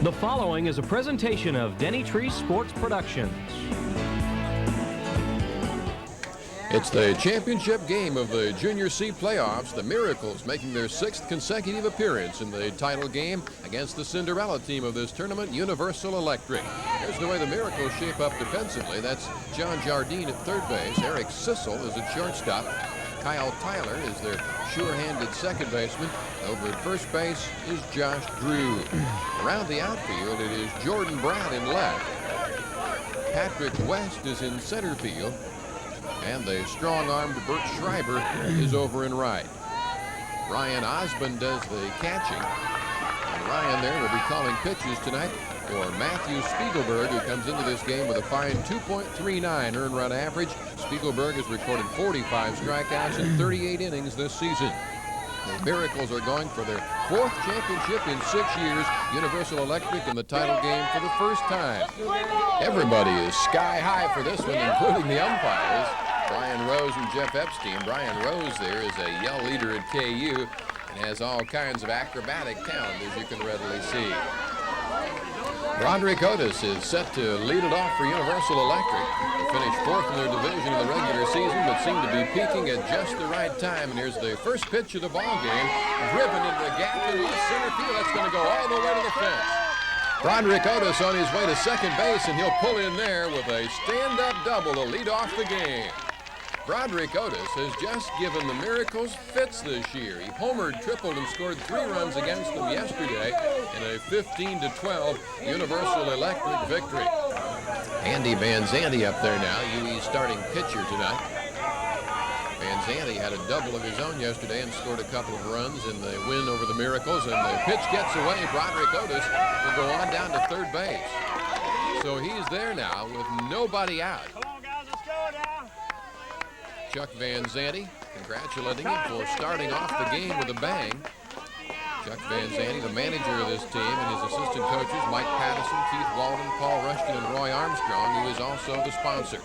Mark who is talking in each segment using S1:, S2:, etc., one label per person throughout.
S1: The following is a presentation of Denny Tree Sports Productions.
S2: It's the championship game of the Junior C playoffs. The Miracles making their 6th consecutive appearance in the title game against the Cinderella team of this tournament, Universal Electric. Here's the way the Miracles shape up defensively. That's John Jardine at third base. Eric Sissel is at shortstop. Kyle Tyler is their sure-handed second baseman. Over at first base is Josh Drew. Around the outfield, it is Jordan Brad in left. Patrick West is in center field. And the strong-armed Bert Schreiber is over in right. Ryan Osmond does the catching. And Ryan there will be calling pitches tonight for Matthew Spiegelberg, who comes into this game with a fine 2.39 earned run average. Spiegelberg has recorded 45 strikeouts in 38 innings this season. The Miracles are going for their 4th championship in 6 years. Universal Electric in the title game for the first time. Everybody is sky high for this one, including the umpires, Brian Rose and Jeff Epstein. Brian Rose there is a yell leader at KU and has all kinds of acrobatic talent, as you can readily see. Roderick Otis is set to lead it off for Universal Electric. They finished 4th in their division in the regular season, but seem to be peaking at just the right time. And here's the first pitch of the ball game, driven into the gap in left center field. That's going to go all the way to the fence. Roderick Otis on his way to second base, and he'll pull in there with a stand-up double to lead off the game. Broderick Otis has just given the Miracles fits this year. He homered, tripled, and scored 3 runs against them yesterday in a 15-12 Universal Electric victory. Andy Van Zandt up there now, UE's starting pitcher tonight. Van Zandt had a double of his own yesterday and scored a couple of runs in the win over the Miracles. And the pitch gets away. Broderick Otis will go on down to third base. So he's there now with nobody out. Chuck Van Zandt congratulating him for starting off the game with a bang. Chuck Van Zandt, the manager of this team, and his assistant coaches, Mike Pattison, Keith Walden, Paul Rushton, and Roy Armstrong, who is also the sponsor.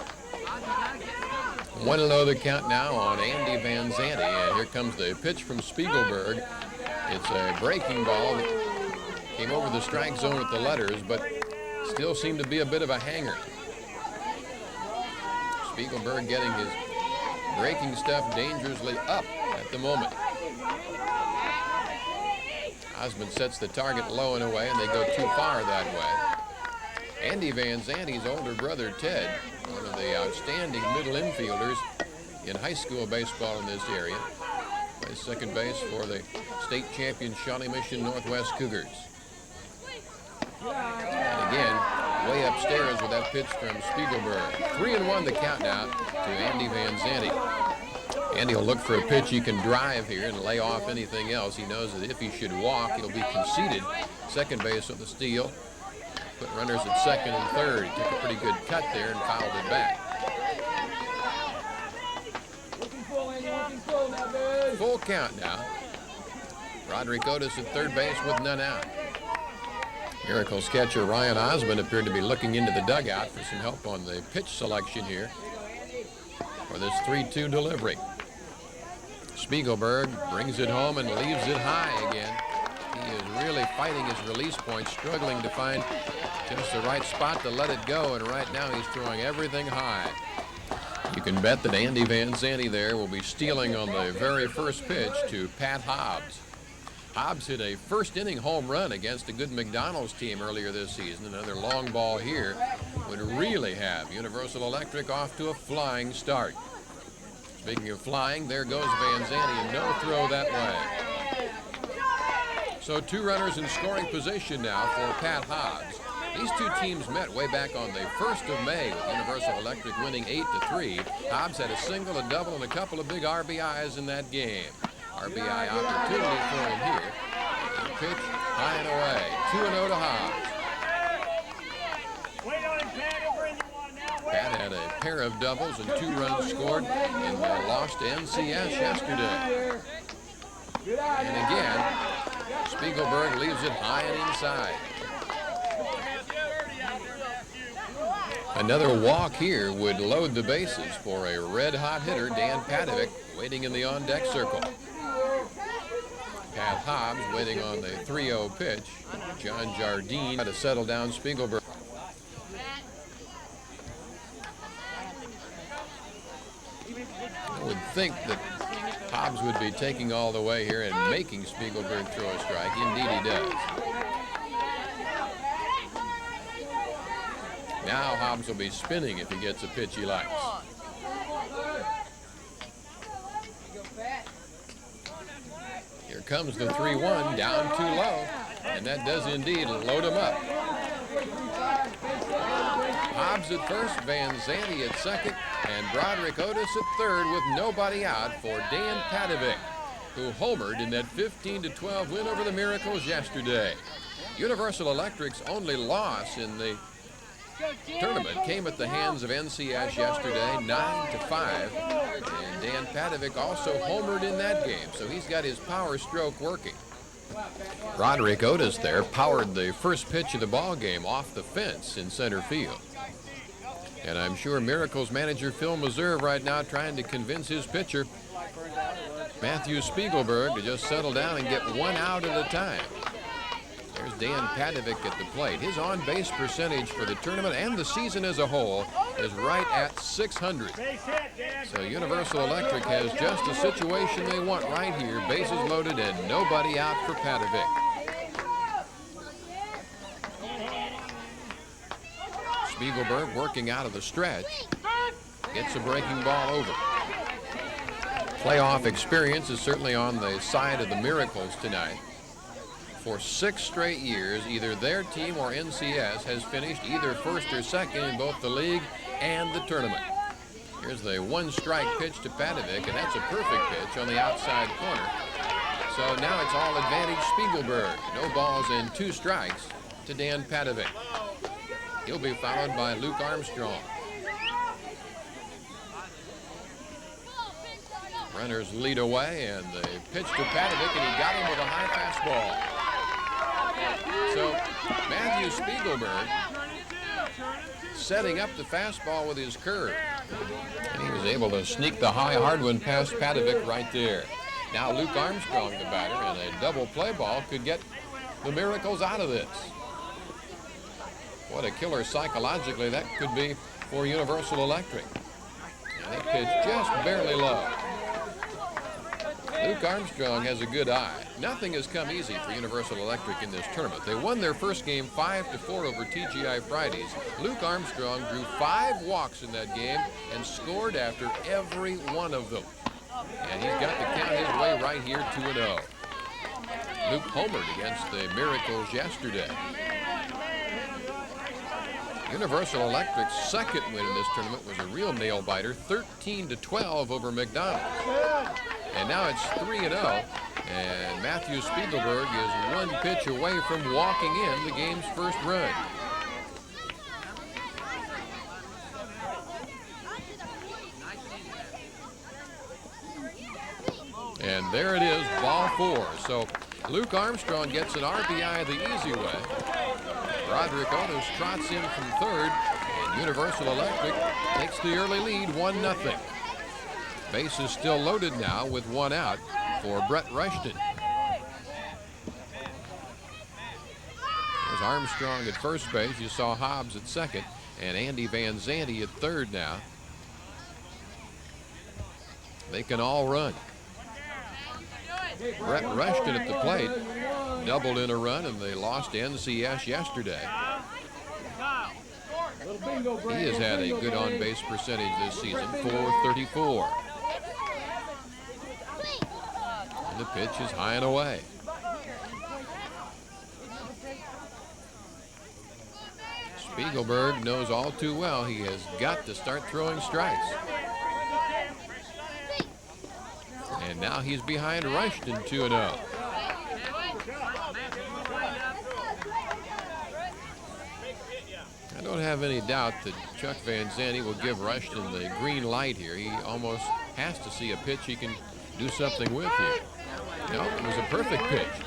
S2: 1-0 the count now on Andy Van Zandt, and here comes the pitch from Spiegelberg. It's a breaking ball that came over the strike zone with the letters, but still seemed to be a bit of a hanger. Spiegelberg getting his breaking stuff dangerously up at the moment. Osmond sets the target low and away, and they go too far that way. Andy Van Zandt's older brother, Ted, one of the outstanding middle infielders in high school baseball in this area, plays second base for the state champion Shawnee Mission Northwest Cougars. And again, way upstairs with that pitch from Spiegelberg. 3-1 the count now to Andy Van Zandt. Andy will look for a pitch he can drive here and lay off anything else. He knows that if he should walk, it'll be conceded. Second base with the steal. Put runners at second and third. He took a pretty good cut there and fouled it back. Full count now. Roderick Otis at third base with none out. Miracles catcher Ryan Osmond appeared to be looking into the dugout for some help on the pitch selection here for this 3-2 delivery. Spiegelberg brings it home and leaves it high again. He is really fighting his release point, struggling to find just the right spot to let it go, and right now he's throwing everything high. You can bet that Andy Van Zandt there will be stealing on the very first pitch to Pat Hobbs. Hobbs hit a first-inning home run against a good McDonald's team earlier this season. Another long ball here would really have Universal Electric off to a flying start. Speaking of flying, there goes Van Zandt, and no throw that way. So 2 runners in scoring position now for Pat Hobbs. These 2 teams met way back on the 1st of May with Universal Electric winning 8-3. Hobbs had a single, a double, and a couple of big RBIs in that game. RBI opportunity for him here. And pitch high and away. 2-0 to Hobbs. Pat had a pair of doubles and 2 runs scored in the loss to NCS yesterday. And again, Spiegelberg leaves it high and inside. Another walk here would load the bases for a red-hot hitter, Dan Padovic, waiting in the on-deck circle. Pat Hobbs waiting on the 3-0 pitch. John Jardine to settle down Spiegelberg. I would think that Hobbs would be taking all the way here and making Spiegelberg throw a strike. Indeed he does. Now Hobbs will be spinning if he gets a pitch he likes. Here comes the 3-1, down too low, and that does indeed load him up. Hobbs at first, Van Zandt at second, and Broderick Otis at third with nobody out for Dan Padovic, who homered in that 15-12 win over the Miracles yesterday. Universal Electric's only loss in the tournament came at the hands of NCS yesterday, 9-5, and Dan Padovic also homered in that game, so he's got his power stroke working. Broderick Otis there powered the first pitch of the ball game off the fence in center field. And I'm sure Miracles manager Phil Meserve right now trying to convince his pitcher, Matthew Spiegelberg, to just settle down and get one out at a time. There's Dan Padovic at the plate. His on-base percentage for the tournament and the season as a whole is right at .600. So Universal Electric has just a situation they want right here. Bases loaded and nobody out for Padovic. Spiegelberg working out of the stretch. Gets a breaking ball over. Playoff experience is certainly on the side of the Miracles tonight. For 6 straight years, either their team or NCS has finished either first or second in both the league and the tournament. Here's the 1-strike pitch to Padovic, and that's a perfect pitch on the outside corner. So now it's all advantage Spiegelberg. No balls and 2 strikes to Dan Padovic. He'll be followed by Luke Armstrong. Runners lead away, and the pitch to Padovic, and he got him with a high fastball. So Matthew Spiegelberg setting up the fastball with his curve. And he was able to sneak the high hard one past Padovic right there. Now Luke Armstrong, the batter, and a double play ball could get the Miracles out of this. What a killer psychologically that could be for Universal Electric. And they pitched just barely low. Luke Armstrong has a good eye. Nothing has come easy for Universal Electric in this tournament. They won their first game 5-4 over TGI Fridays. Luke Armstrong drew 5 walks in that game and scored after every one of them. And he's got to count his way right here 2-0. Luke homered against the Miracles yesterday. Universal Electric's second win in this tournament was a real nail-biter, 13-12 over McDonald's. And now it's 3-0, and Matthew Spiegelberg is 1 pitch away from walking in the game's first run. And there it is, ball 4. So Luke Armstrong gets an RBI the easy way. Broderick Otis trots in from third, and Universal Electric takes the early lead 1-0. Base is still loaded now with 1 out for Brett Rushton. There's Armstrong at first base. You saw Hobbs at second, and Andy Van Zandt at third now. They can all run. Brett Rushton at the plate doubled in a run, and they lost to NCS yesterday. He has had a good on-base percentage this season, .434. And the pitch is high and away. Spiegelberg knows all too well he has got to start throwing strikes. And now he's behind Rushton 2-0. I don't have any doubt that Chuck Van Zandt will give Rushton the green light here. He almost has to see a pitch he can do something with here. No, it was a perfect pitch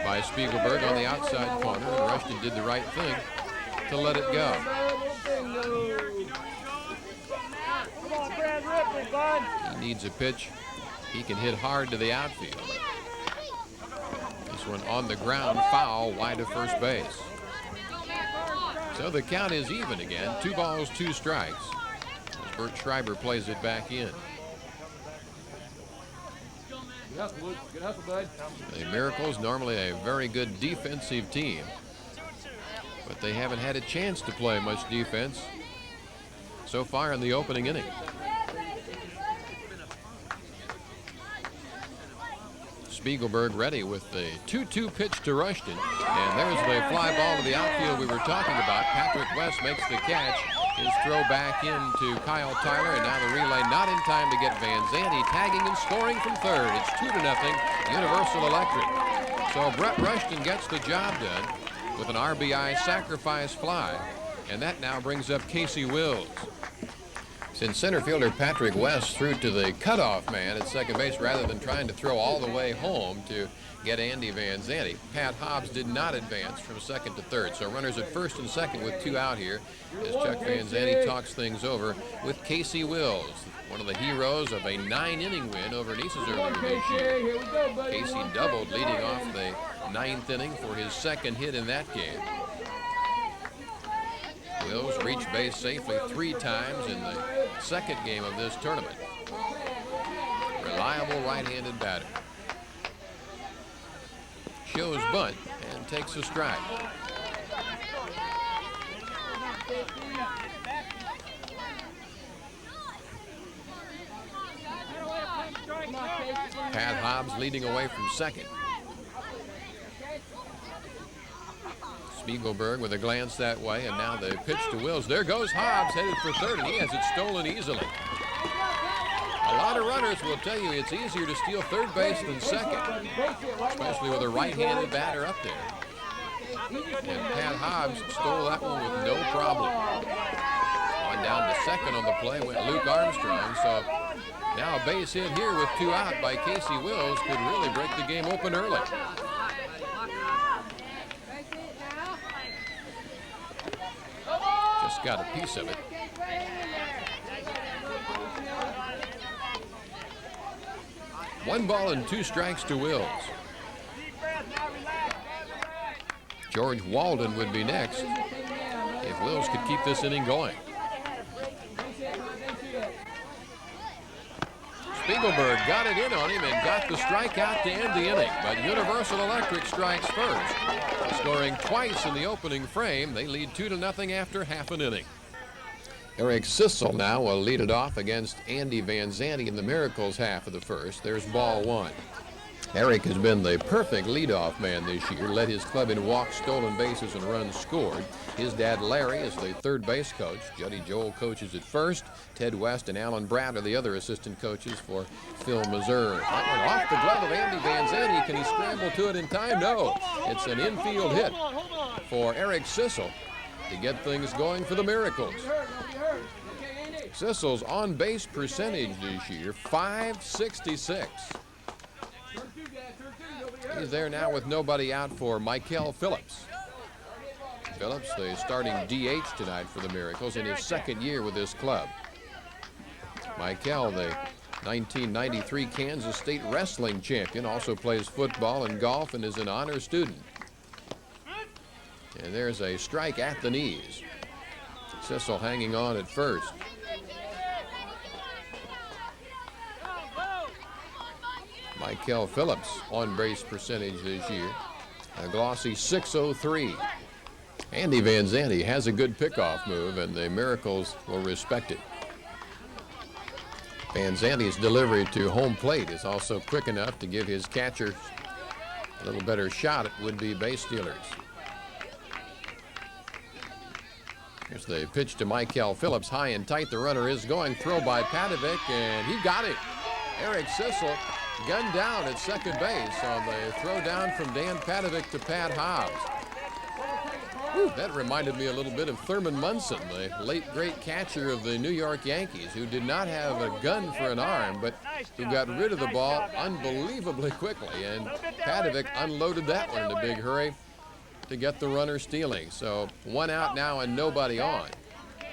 S2: by Spiegelberg on the outside corner, and Rushton did the right thing to let it go. He needs a pitch he can hit hard to the outfield. this one on the ground foul wide of first base. So the count is even again. 2 balls, 2 strikes. As Bert Schreiber plays it back in. The Miracles, normally a very good defensive team, but they haven't had a chance to play much defense so far in the opening inning. Spiegelberg ready with the 2-2 pitch to Rushton. And there's the fly ball to the outfield we were talking about. Patrick West makes the catch. His throw back into Kyle Tyler, and now the relay not in time to get Van Zandt tagging and scoring from third. It's 2-0, Universal Electric. So Brett Rushton gets the job done with an RBI sacrifice fly, and that now brings up Casey Wills. Since center fielder Patrick West threw to the cutoff man at second base rather than trying to throw all the way home to get Andy Van Zandt, Pat Hobbs did not advance from second to third. So runners at first and second with 2 out here as Chuck Van Zandt talks things over with Casey Wills, one of the heroes of a 9-inning win over Nice's earlier this year. Casey doubled leading off the 9th inning for his second hit in that game. Wills reached base safely 3 times in the second game of this tournament. Reliable right-handed batter. Shows bunt and takes a strike. Pat Hobbs leading away from second. Spiegelberg with a glance that way, and now the pitch to Wills. There goes Hobbs, headed for third, and he has it stolen easily. A lot of runners will tell you it's easier to steal third base than second, especially with a right-handed batter up there. And Pat Hobbs stole that one with no problem. On down to second on the play went Luke Armstrong, so now a base hit here with 2 out by Casey Wills could really break the game open early. Just got a piece of it. One ball and 2 strikes to Wills. George Walden would be next if Wills could keep this inning going. Spiegelberg got it in on him and got the strikeout to end the inning, but Universal Electric strikes first. Scoring twice in the opening frame, they lead 2-0 after half an inning. Eric Sissel now will lead it off against Andy Van Zandt in the Miracles half of the first. There's ball 1. Eric has been the perfect leadoff man this year, led his club in walks, stolen bases, and runs scored. His dad, Larry, is the third base coach. Juddy Joel coaches at first. Ted West and Alan Brad are the other assistant coaches for Phil Mazur. That one off the glove of Andy Van Zandt. Can he scramble to it in time? No. It's an infield hit for Eric Sissel to get things going for the Miracles. Sissel's on-base percentage this year, .566. He's there now with nobody out for Michael Phillips. Phillips, the starting DH tonight for the Miracles in his second year with this club. Michael, the 1993 Kansas State wrestling champion, also plays football and golf and is an honor student. And there's a strike at the knees. Sissel hanging on at first. Michael Phillips on-base percentage this year, a glossy .603. Andy Van Zandt has a good pickoff move, and the Miracles will respect it. Van Zandt's delivery to home plate is also quick enough to give his catcher a little better shot at would-be base stealers. Here's the pitch to Michael Phillips, high and tight. The runner is going. Throw by Padovic, and he got it. Eric Sissel gunned down at second base on the throw down from Dan Padovic to Pat Hobbs. Whew, that reminded me a little bit of Thurman Munson, the late great catcher of the New York Yankees, who did not have a gun for an arm, but who got rid of the ball unbelievably quickly. And Padovic unloaded that one in a big hurry to get the runner stealing. So 1 out now and nobody on.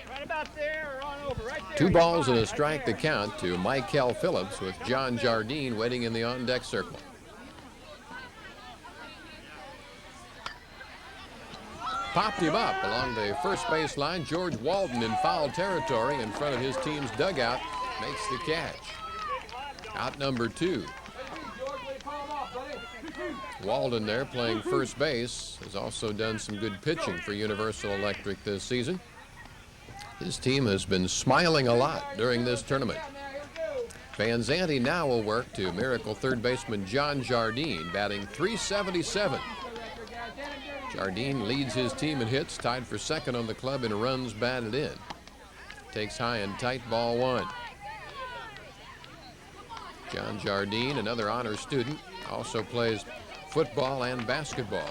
S3: Right about there or on over, right there.
S2: 2 balls and a strike to count to Michael Phillips with John Jardine waiting in the on-deck circle. popped him up along the first baseline. George Walden in foul territory in front of his team's dugout makes the catch. Out number 2. Walden there playing first base has also done some good pitching for Universal Electric this season. His team has been smiling a lot during this tournament. Van Zandt now will work to Miracle third baseman John Jardine, batting .377. Jardine leads his team in hits, tied for second on the club in runs batted in. Takes high and tight, ball 1. John Jardine, another honor student, also plays football and basketball.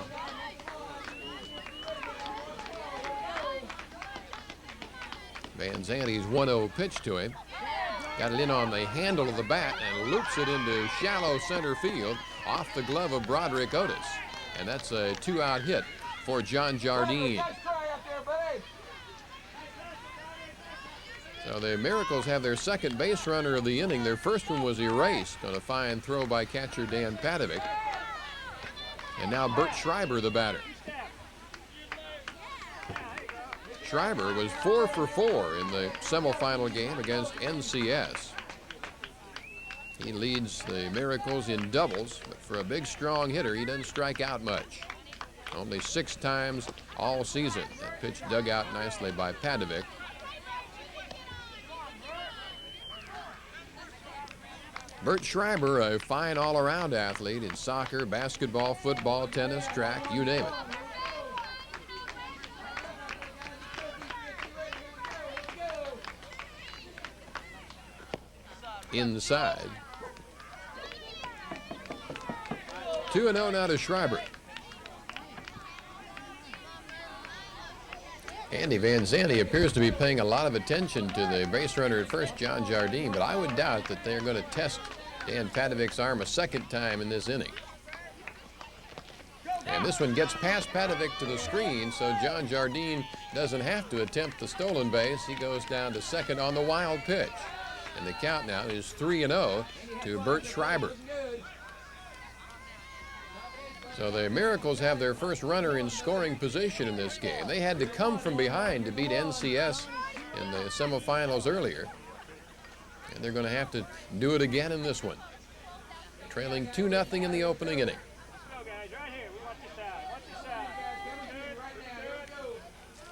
S2: Van Zandt's 1-0 pitch to him. Got it in on the handle of the bat and loops it into shallow center field off the glove of Broderick Otis. And that's a 2-out hit for John Jardine. So the Miracles have their second base runner of the inning. Their first one was erased on a fine throw by catcher Dan Padovic. And now Bert Schreiber, the batter. Schreiber was 4 for 4 in the semifinal game against NCS. He leads the Miracles in doubles, but for a big, strong hitter, he doesn't strike out much. Only 6 times all season. That pitch dug out nicely by Padovic. Bert Schreiber, a fine all-around athlete in soccer, basketball, football, tennis, track, you name it. Inside. 2-0 now to Schreiber. Andy Van Zandt appears to be paying a lot of attention to the base runner at first, John Jardine, but I would doubt that they're going to test Dan Padovic's arm a second time in this inning. And this one gets past Padovic to the screen, so John Jardine doesn't have to attempt the stolen base. He goes down to second on the wild pitch. And the count now is 3-0 to Bert Schreiber. So the Miracles have their first runner in scoring position in this game. They had to come from behind to beat NCS in the semifinals earlier. And they're going to have to do it again in this one. Trailing 2-0 in the opening inning.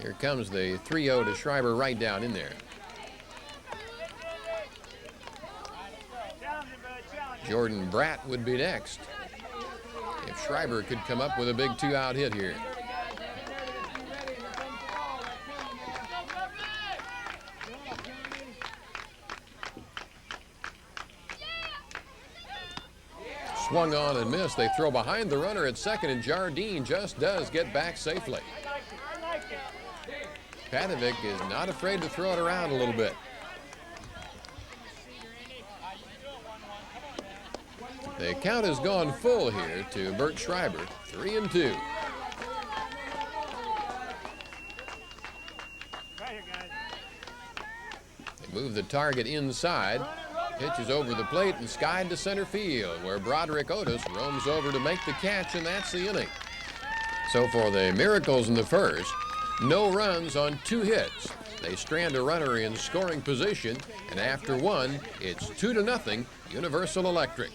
S2: Here comes the 3-0 to Schreiber right down in there. Jordan Bratt would be next if Schreiber could come up with a big 2-out hit here. Swung on and missed. They throw behind the runner at second, and Jardine just does get back safely. Padovic is not afraid to throw it around a little bit. The count has gone full here to Bert Schreiber, 3-2. They move the target inside. Pitch is over the plate and skied to center field, where Broderick Otis roams over to make the catch, and that's the inning. So for the Miracles in the first, no runs on 2 hits. They strand a runner in scoring position, and after one, it's 2-0 Universal Electric.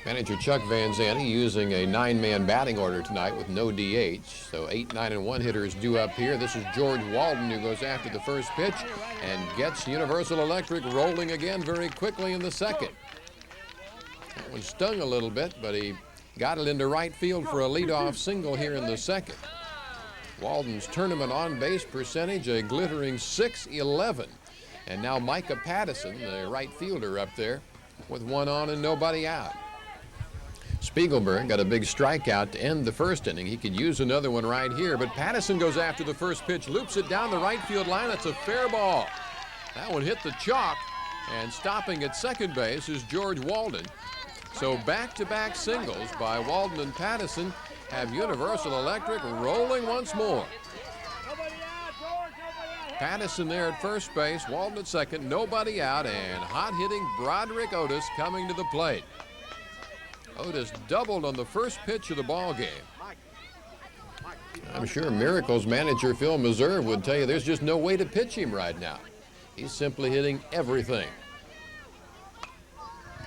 S2: Manager Chuck Van Zandt using a 9-man batting order tonight with no DH. So 8, 9, and 1 hitters due up here. This is George Walden who goes after the first pitch and gets Universal Electric rolling again very quickly in the second. That one stung a little bit, but he got it into right field for a leadoff single here in the second. Walden's tournament on-base percentage, a glittering .611. And now Micah Pattison, the right fielder up there, with 1 on and nobody out. Spiegelberg got a big strikeout to end the first inning. He could use another one right here, but Pattison goes after the first pitch, loops it down the right field line. It's a fair ball. That one hit the chalk, and stopping at second base is George Walden. So back-to-back singles by Walden and Pattison have Universal Electric rolling once more. Pattison there at first base, Walden at second, nobody out, and hot-hitting Broderick Otis coming to the plate. Otis doubled on the first pitch of the ball game. I'm sure Miracles manager Phil Meserve would tell you there's just no way to pitch him right now. He's simply hitting everything.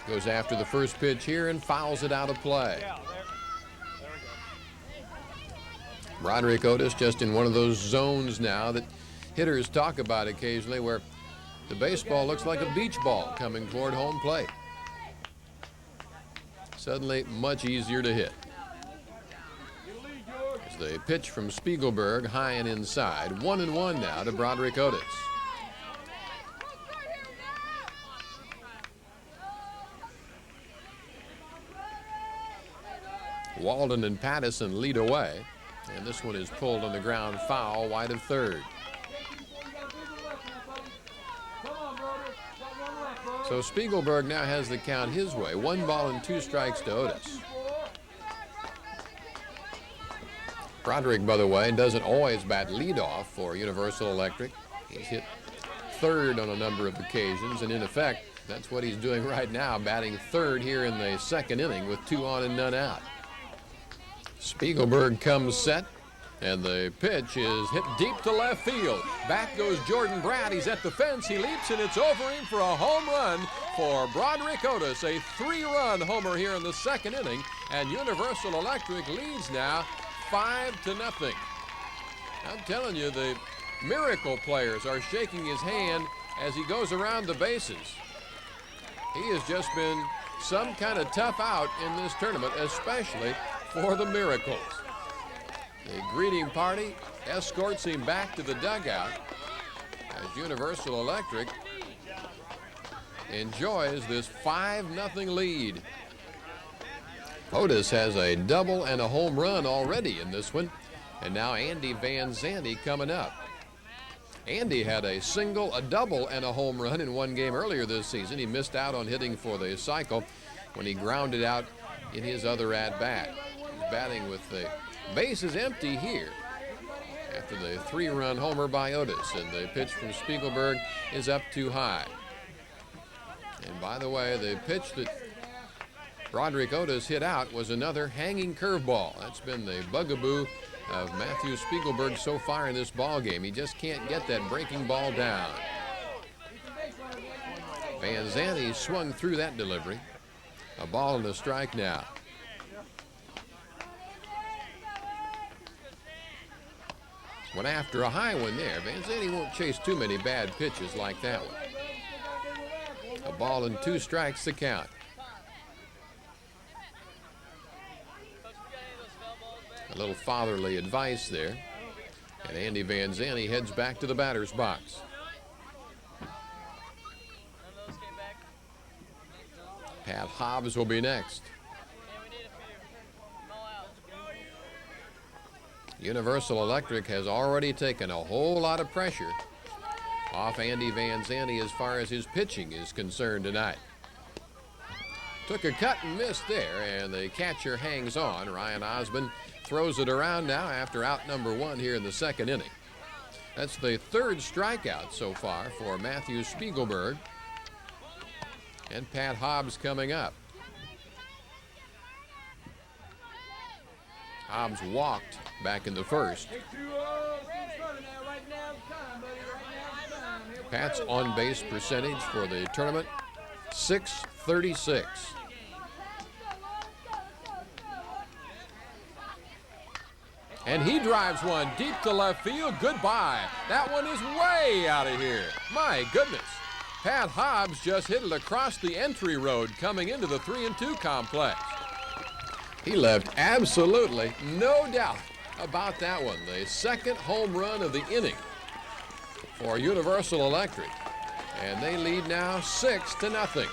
S2: Goes after the first pitch here and fouls it out of play. Broderick Otis just in one of those zones now that hitters talk about occasionally, where the baseball looks like a beach ball coming toward home plate. Suddenly much easier to hit. As they pitch from Spiegelberg high and inside. 1-1 now to Broderick Otis. Walden and Pattison lead away, and this one is pulled on the ground foul wide of third. So Spiegelberg now has the count his way. 1 ball and 2 strikes to Otis. Broderick, by the way, doesn't always bat leadoff for Universal Electric. He's hit third on a number of occasions, and in effect, that's what he's doing right now, batting third here in the second inning with 2 on and none out. Spiegelberg comes set, and the pitch is hit deep to left field. Back goes Jordan Brad. He's at the fence. He leaps, and it's over him for a home run for Broderick Otis. A 3-run homer here in the second inning, and Universal Electric leads now 5-0. I'm telling you, the Miracle players are shaking his hand as he goes around the bases. He has just been some kind of tough out in this tournament, especially for the Miracles. The greeting party escorts him back to the dugout as Universal Electric enjoys this 5-0 lead. Otis has a double and a home run already in this one, and now Andy Van Zandt coming up. Andy had a single, a double, and a home run in one game earlier this season. He missed out on hitting for the cycle when he grounded out in his other at-bat. He's batting with the bases empty here after the 3-run homer by Otis, and the pitch from Spiegelberg is up too high. And by the way, the pitch that Broderick Otis hit out was another hanging curveball. That's been the bugaboo of Matthew Spiegelberg so far in this ball game. He just can't get that breaking ball down. Van Zandt swung through that delivery. A ball and a strike now. Went after a high one there. Van Zandt won't chase too many bad pitches like that one. A ball and 2 strikes to count. A little fatherly advice there. And Andy Van Zandt heads back to the batter's box. Pat Hobbs will be next. Universal Electric has already taken a whole lot of pressure off Andy Van Zandt as far as his pitching is concerned tonight. Took a cut and missed there, and the catcher hangs on. Ryan Osmond throws it around now after out number 1 here in the second inning. That's the 3rd strikeout so far for Matthew Spiegelberg. And Pat Hobbs coming up. Hobbs walked back in the first. Pat's on-base percentage for the tournament, .636. And he drives one deep to left field. Goodbye. That one is way out of here. My goodness. Pat Hobbs just hit it across the entry road coming into the 3-2 complex. He left absolutely no doubt about that one. The 2nd home run of the inning for Universal Electric. And they lead now 6-0.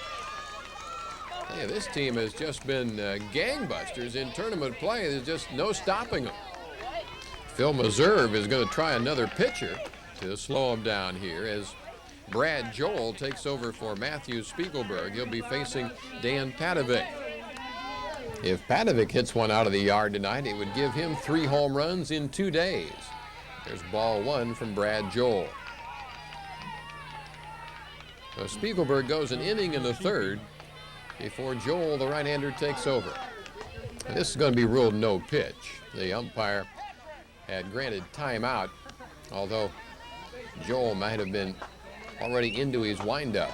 S2: Hey, this team has just been gangbusters in tournament play. There's just no stopping them. Phil Meserve is going to try another pitcher to slow him down here as Brad Joel takes over for Matthew Spiegelberg. He'll be facing Dan Padovic. If Padovic hits one out of the yard tonight, it would give him 3 home runs in 2 days. There's ball 1 from Brad Joel. So Spiegelberg goes an inning in the 3rd before Joel, the right-hander, takes over. And this is going to be ruled no pitch. The umpire had granted timeout, although Joel might have been already into his windup.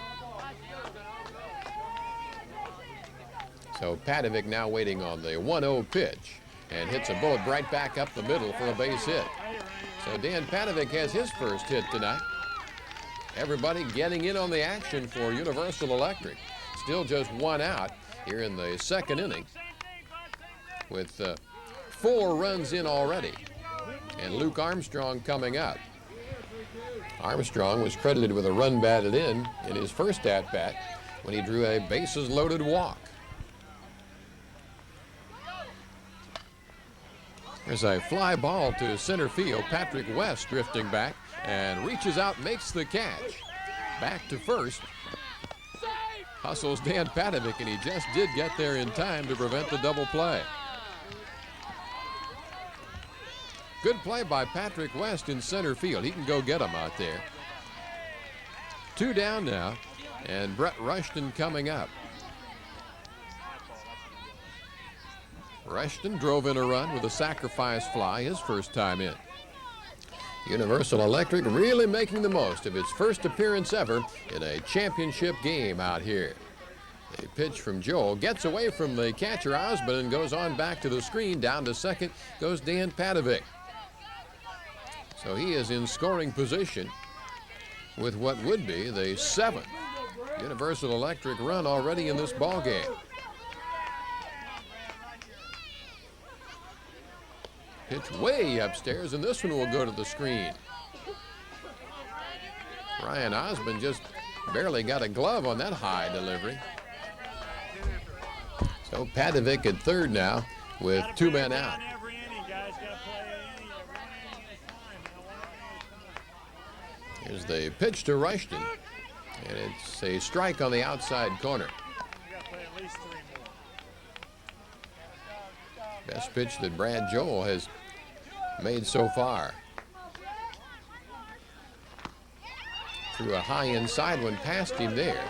S2: So Padovic now waiting on the 1-0 pitch and hits a bullet right back up the middle for a base hit. So Dan Padovic has his first hit tonight. Everybody getting in on the action for Universal Electric. Still just one out here in the second inning with 4 runs in already. And Luke Armstrong coming up. Armstrong was credited with a run batted in his first at-bat when he drew a bases-loaded walk. There's a fly ball to center field. Patrick West drifting back and reaches out, makes the catch. Back to first. Hustles Dan Padovic, and he just did get there in time to prevent the double play. Good play by Patrick West in center field. He can go get him out there. 2 down now, and Brett Rushton coming up. Rushton drove in a run with a sacrifice fly, his first time in. Universal Electric really making the most of its first appearance ever in a championship game out here. A pitch from Joel gets away from the catcher Osmond and goes on back to the screen. Down to second goes Dan Padovic. So he is in scoring position with what would be the 7th Universal Electric run already in this ball game. Pitch way upstairs, and this one will go to the screen. Ryan Osmond just barely got a glove on that high delivery. So Padovic at third now with 2 men out. Here's the pitch to Rushton, and it's a strike on the outside corner. Best pitch that Brad Joel has made so far. Threw a high inside one past him there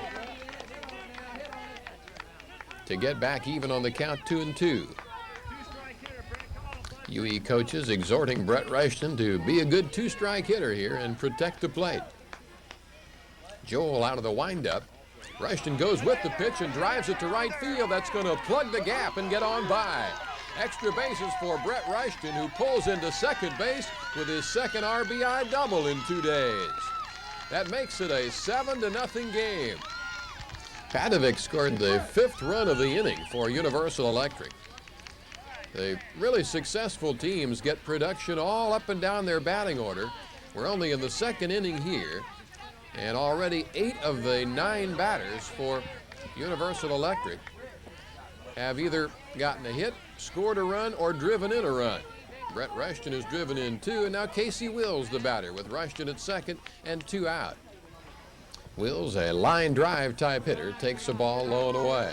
S2: to get back even on the count 2-2. UE coaches exhorting Brett Rushton to be a good 2-strike hitter here and protect the plate. Joel out of the windup. Rushton goes with the pitch and drives it to right field. That's going to plug the gap and get on by. Extra bases for Brett Rushton, who pulls into second base with his second RBI double in 2 days. That makes it a 7-0 game. Padovic scored the 5th run of the inning for Universal Electric. The really successful teams get production all up and down their batting order. We're only in the second inning here, and already 8 of the 9 batters for Universal Electric have either gotten a hit, scored a run, or driven in a run. Brett Rushton has driven in 2, and now Casey Wills the batter with Rushton at second and 2 out. Wills, a line drive type hitter, takes the ball low and away.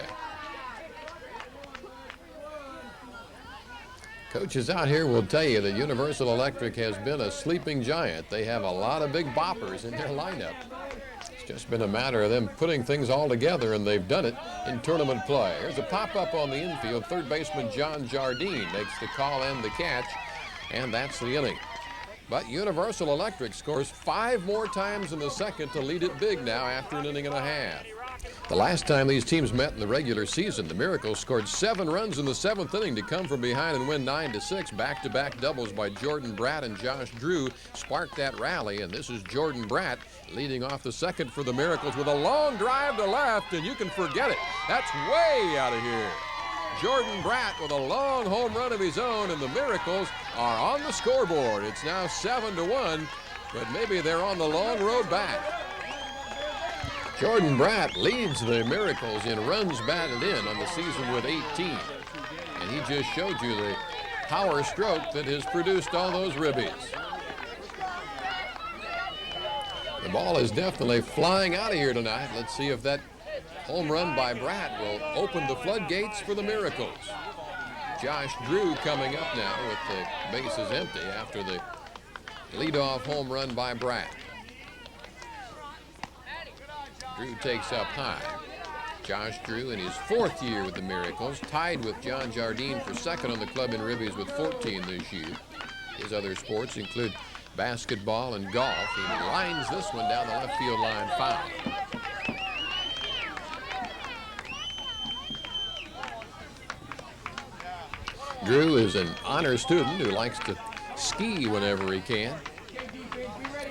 S2: Coaches out here will tell you that Universal Electric has been a sleeping giant. They have a lot of big boppers in their lineup. It's just been a matter of them putting things all together, and they've done it in tournament play. Here's a pop-up on the infield. Third baseman John Jardine makes the call and the catch, and that's the inning. But Universal Electric scores 5 more times in the second to lead it big now after an inning and a half. The last time these teams met in the regular season, the Miracles scored 7 runs in the 7th inning to come from behind and win 9-6. Back-to-back doubles by Jordan Bratt and Josh Drew sparked that rally, and this is Jordan Bratt leading off the second for the Miracles with a long drive to left, and you can forget it. That's way out of here. Jordan Bratt with a long home run of his own, and the Miracles are on the scoreboard. It's now 7-1, but maybe they're on the long road back. Jordan Bratt leads the Miracles in runs batted in on the season with 18. And he just showed you the power stroke that has produced all those ribbies. The ball is definitely flying out of here tonight. Let's see if that home run by Bratt will open the floodgates for the Miracles. Josh Drew coming up now with the bases empty after the leadoff home run by Bratt. Drew takes up high. Josh Drew in his 4th year with the Miracles, tied with John Jardine for second on the club in ribbies with 14 this year. His other sports include basketball and golf. He lines this one down the left field line, foul. Drew is an honor student who likes to ski whenever he can.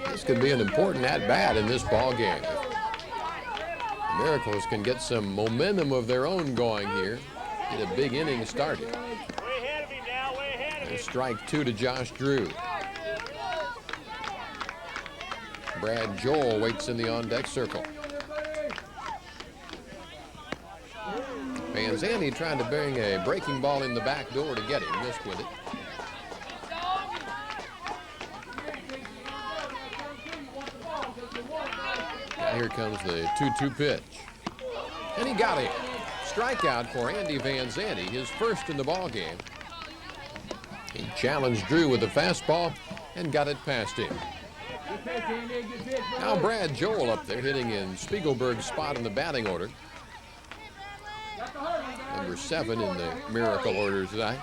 S2: This could be an important at-bat in this ball game. The Miracles can get some momentum of their own going here. Get a big inning started. There's strike 2 to Josh Drew. Brad Joel waits in the on-deck circle. Vanzanti trying to bring a breaking ball in the back door to get him. Missed with it. Now here comes the 2-2 pitch. And he got him. Strikeout for Andy Vanzanti, his first in the ball game. He challenged Drew with a fastball and got it past him. Now Brad Joel up there hitting in Spiegelberg's spot in the batting order. Number 7 in the Miracle order tonight.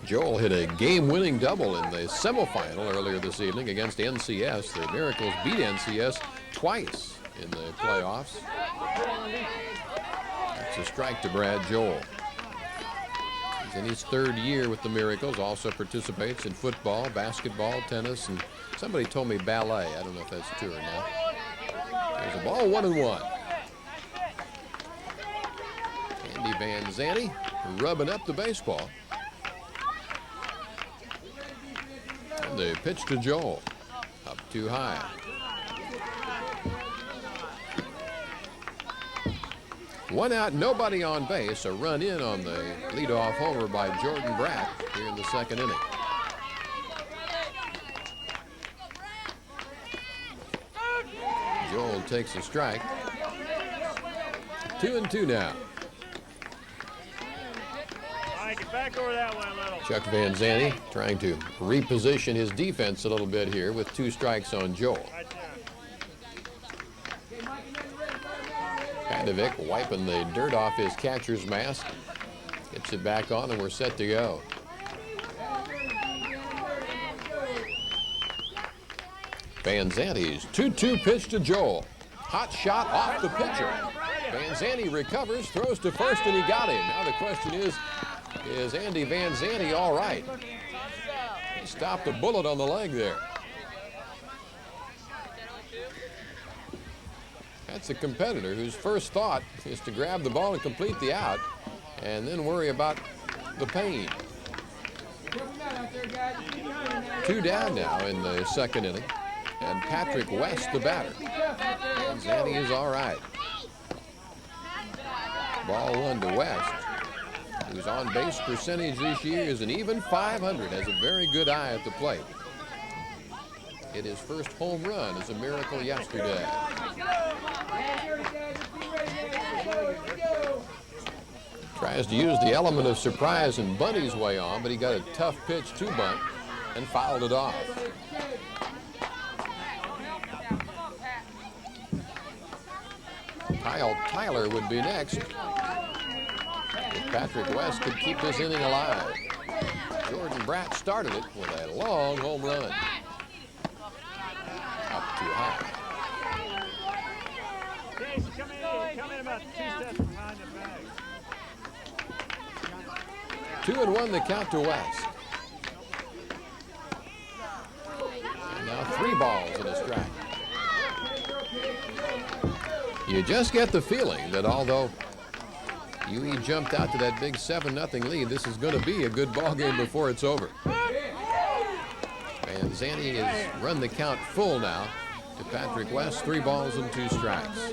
S2: Joel hit a game-winning double in the semifinal earlier this evening against NCS. The Miracles beat NCS twice in the playoffs. That's a strike to Brad Joel. He's in his 3rd year with the Miracles, also participates in football, basketball, tennis, and somebody told me ballet. I don't know if that's true or not. There's a ball, 1-1. Andy Vanzanti rubbing up the baseball. And the pitch to Joel. Up too high. One out, nobody on base. A run in on the leadoff homer by Jordan Bratt here in the 2nd inning. Joel takes a strike. 2-2 now.
S3: Get back over that one a little.
S2: Chuck Vanzanti trying to reposition his defense a little bit here with 2 strikes on Joel. Padovic wiping the dirt off his catcher's mask. Gets it back on and we're set to go. Vanzanti's 2-2 pitch to Joel. Hot shot off the pitcher. Vanzanti recovers, throws to first, and he got him. Now the question is Andy Vanzanti all right? He stopped a bullet on the leg there. That's a competitor whose first thought is to grab the ball and complete the out and then worry about the pain. 2 down now in the 2nd inning. And Patrick West, the batter. Vanzanti is all right. Ball 1 to West, whose on-base percentage this year is an even .500, has a very good eye at the plate. Hit his first home run as a Miracle yesterday. Tries to use the element of surprise and bunt his way on, but he got a tough pitch to bunt and fouled it off. Kyle Tyler would be next. If Patrick West could keep this inning alive. Jordan Bratt started it with a long home run. Up too high.
S3: Come in about 2 steps behind the bag.
S2: 2-1 the count to West. And now 3 balls and a strike. You just get the feeling that although UE jumped out to that big 7-0 lead, this is going to be a good ball game before it's over. Vanzanti has run the count full now to Patrick West, 3 balls and 2 strikes.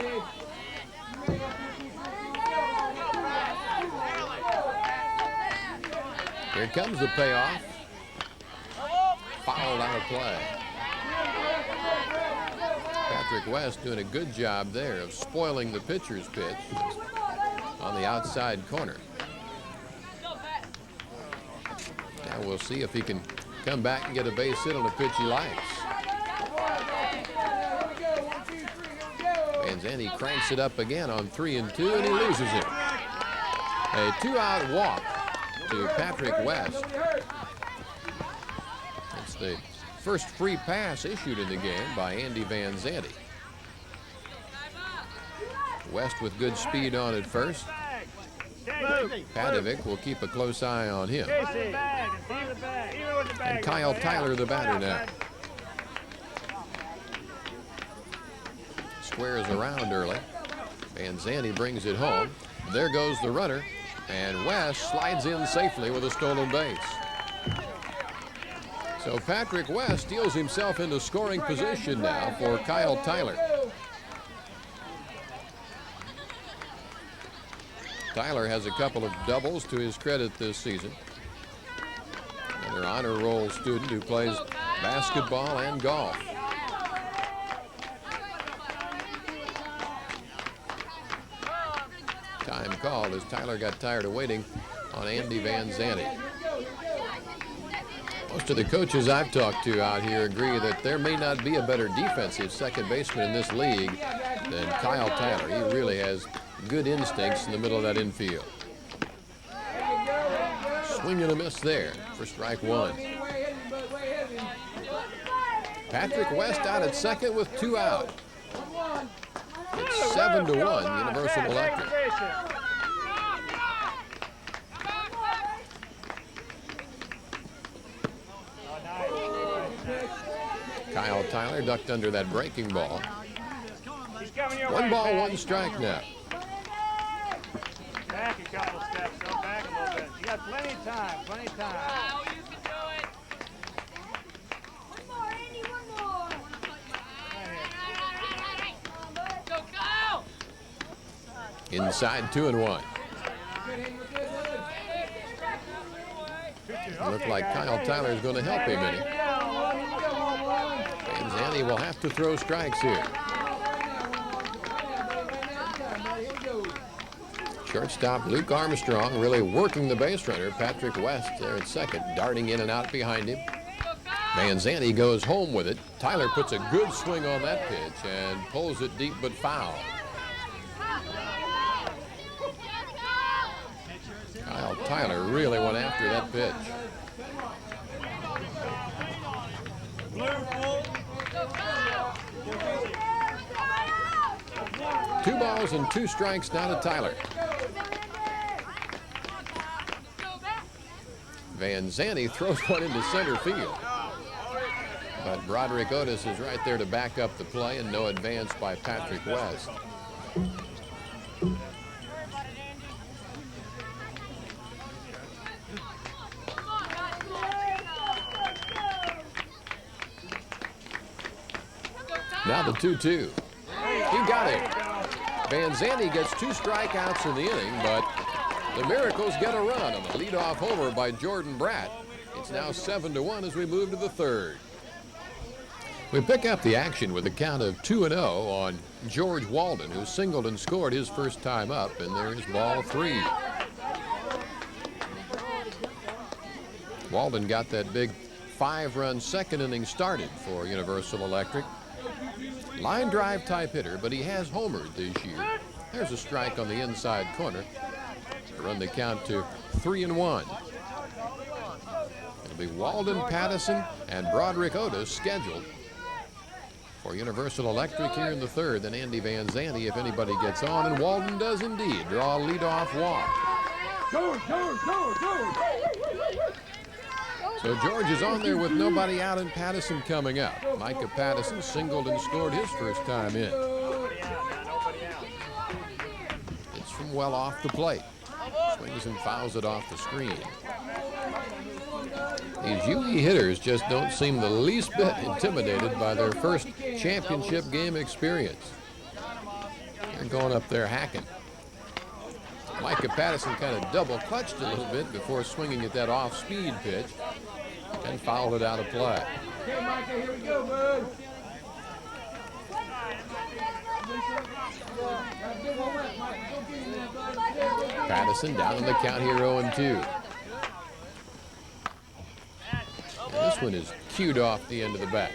S2: Here comes the payoff. Fouled out of play. Patrick West doing a good job there of spoiling the pitcher's pitch on the outside corner. Now we'll see if he can come back and get a base hit on a pitch he likes. Vanzanti cranks it up again on 3-2, and he loses it. A 2-out walk to Patrick West. the first free pass issued in the game by Andy Van Zandt. West with good speed on at first. Padovic will keep a close eye on him. And Kyle Tyler, the batter now. Squares around early. Van Zandt brings it home. There goes the runner. And West slides in safely with a stolen base. So Patrick West steals himself into scoring position now for Kyle Tyler. Tyler has a couple of doubles to his credit this season. Another honor roll student who plays basketball and golf. Time called as Tyler got tired of waiting on Andy Van Zandt. Most of the coaches I've talked to out here agree that there may not be a better defensive second baseman in this league than Kyle Tyler. He really has good instincts in the middle of that infield. Swing and a miss there for strike one. Patrick West out at second with 2 out. It's 7-1 Universal Electric. Kyle Tyler ducked under that breaking ball. 1 ball, 1 strike now.
S3: Back a couple steps, go back a little bit. You got plenty of time, plenty of time.
S2: Inside 2-1. Looked like Kyle Tyler is going to help him in it. Van Zandt will have to throw strikes here. Shortstop Luke Armstrong really working the base runner. Patrick West there at second, darting in and out behind him. Van Zandt goes home with it. Tyler puts a good swing on that pitch and pulls it deep but foul. Kyle Tyler really went after that pitch. 2 balls and 2 strikes now to Tyler. Van Zandt throws one into center field. But Broderick Otis is right there to back up the play, and no advance by Patrick West. Now the 2-2. He got it. Van Zandt gets 2 strikeouts in the inning, but the Miracles get a run on the leadoff homer by Jordan Bratt. It's now 7-1 as we move to the 3rd. We pick up the action with a count of 2-0 on George Walden, who singled and scored his first time up, and there's ball 3. Walden got that big 5-run second inning started for Universal Electric. Line drive type hitter, but he has homered this year. There's a strike on the inside corner to run the count to 3-1. It'll be Walden, Pattison, and Broderick Otis scheduled for Universal Electric here in the 3rd. Then Andy Van Zandt, if anybody gets on, and Walden does indeed draw a leadoff walk. So George is on there with nobody out and Pattison coming up. Micah Pattison singled and scored his first time in. It's from well off the plate. Swings and fouls it off the screen. These UE hitters just don't seem the least bit intimidated by their first championship game experience. They're going up there hacking. Micah Pattison kind of double clutched a little bit before swinging at that off-speed pitch and fouled it out of play.
S4: Okay, Micah, here we go, bud.
S2: Pattison down on the count here, 0-2. This one is cued off the end of the bat.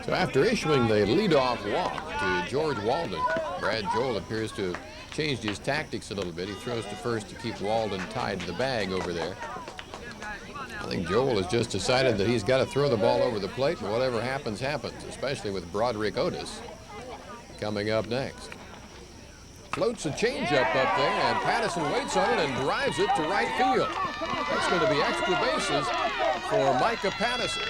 S2: So after issuing the leadoff walk to George Walden, Brad Joel appears to have changed his tactics a little bit. He throws to first to keep Walden tied to the bag over there. I think Joel has just decided that he's got to throw the ball over the plate, and whatever happens, happens, especially with Broderick Otis coming up next. Floats a changeup up there, and Patterson waits on it and drives it to right field. That's going to be extra bases for Micah Patterson.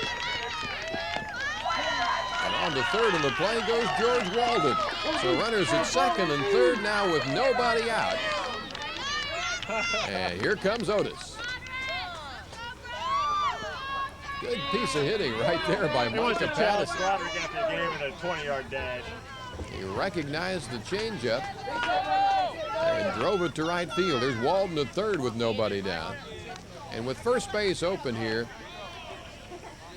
S2: And on to third in the play goes George Walden. So runners at second and third now with nobody out. And here comes Otis. Good piece of hitting right there by Micah Patterson.
S3: Broderick after the game in a 20-yard dash.
S2: He recognized the changeup and drove it to right field. There's Walden at third with nobody down. And with first base open here,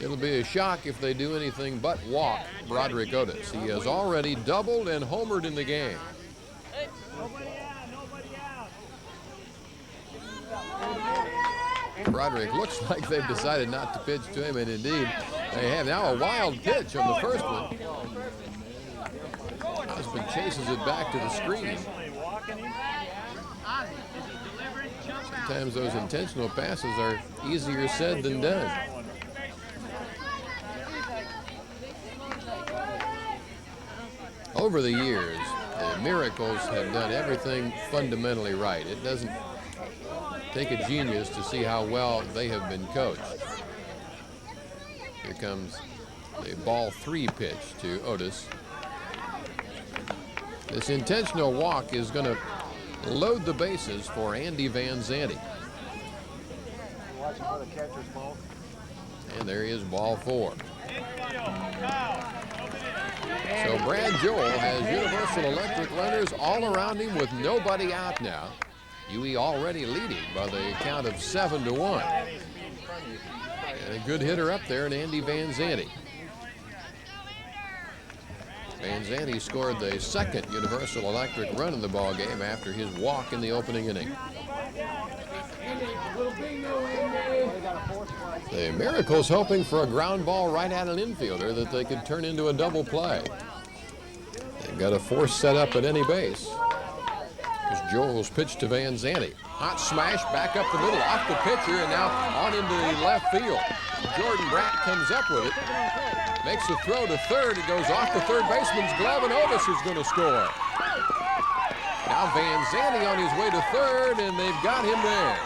S2: it'll be a shock if they do anything but walk Broderick Otis. He has already doubled and homered in the game.
S3: Nobody out.
S2: Broderick looks like they've decided not to pitch to him, and indeed they have. Now a wild pitch on the first one. Husband chases it back to the screen. Sometimes those intentional passes are easier said than done. Over the years, the Miracles have done everything fundamentally right. It doesn't take a genius to see how well they have been coached. Here comes the ball 3 pitch to Otis. This intentional walk is going to load the bases for Andy Van Zandt. And there is ball 4. So Brad Joel has Universal Electric runners all around him with nobody out now. UE already leading by the count of 7-1. And a good hitter up there in Andy Van Zandt. Van Zandt scored the second Universal Electric run in the ball game after his walk in the opening inning. The Miracles hoping for a ground ball right at an infielder that they could turn into a double play. They've got a force set up at any base. Here's Joel's pitch to Van Zandt. Hot smash back up the middle, off the pitcher, and now on into the left field. Jordan Brandt comes up with it. Makes the throw to third. It goes off the third baseman's glove, and Otis is going to score. Now Van Zandt on his way to third, and they've got him there.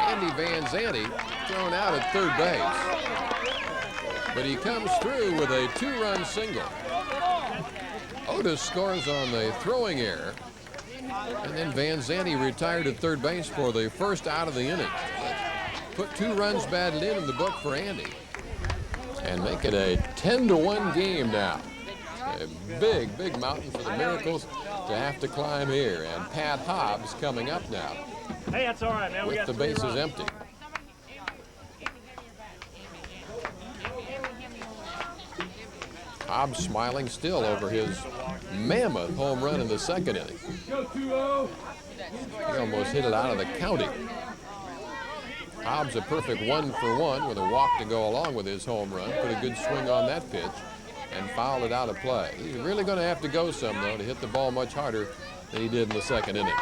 S2: Andy Van Zandt thrown out at third base. But he comes through with a 2-run single. Otis scores on the throwing error. And then Van Zandt retired at third base for the first out of the inning. Put 2 runs batted in the book for Andy. And make it a 10-1 game now. A big, big mountain for the Miracles to have to climb here. And Pat Hobbs coming up now.
S3: Hey, that's all right, man.
S2: With the bases empty. Hobbs smiling still over his mammoth home run in the second inning. He almost hit it out of the county. Hobbs a perfect 1-for-1 with a walk to go along with his home run. Put a good swing on that pitch and fouled it out of play. He's really going to have to go some, though, to hit the ball much harder than he did in the second inning.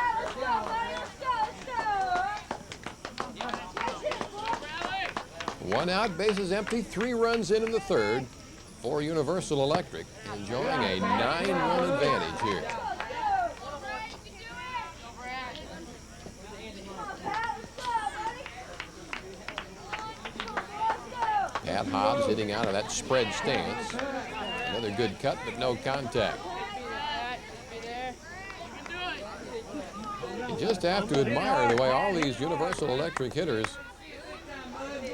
S2: One out, bases empty, 3 runs in the third for Universal Electric, enjoying a 9-1 advantage here. Pat Hobbs hitting out of that spread stance. Another good cut, but no contact. You just have to admire the way all these Universal Electric hitters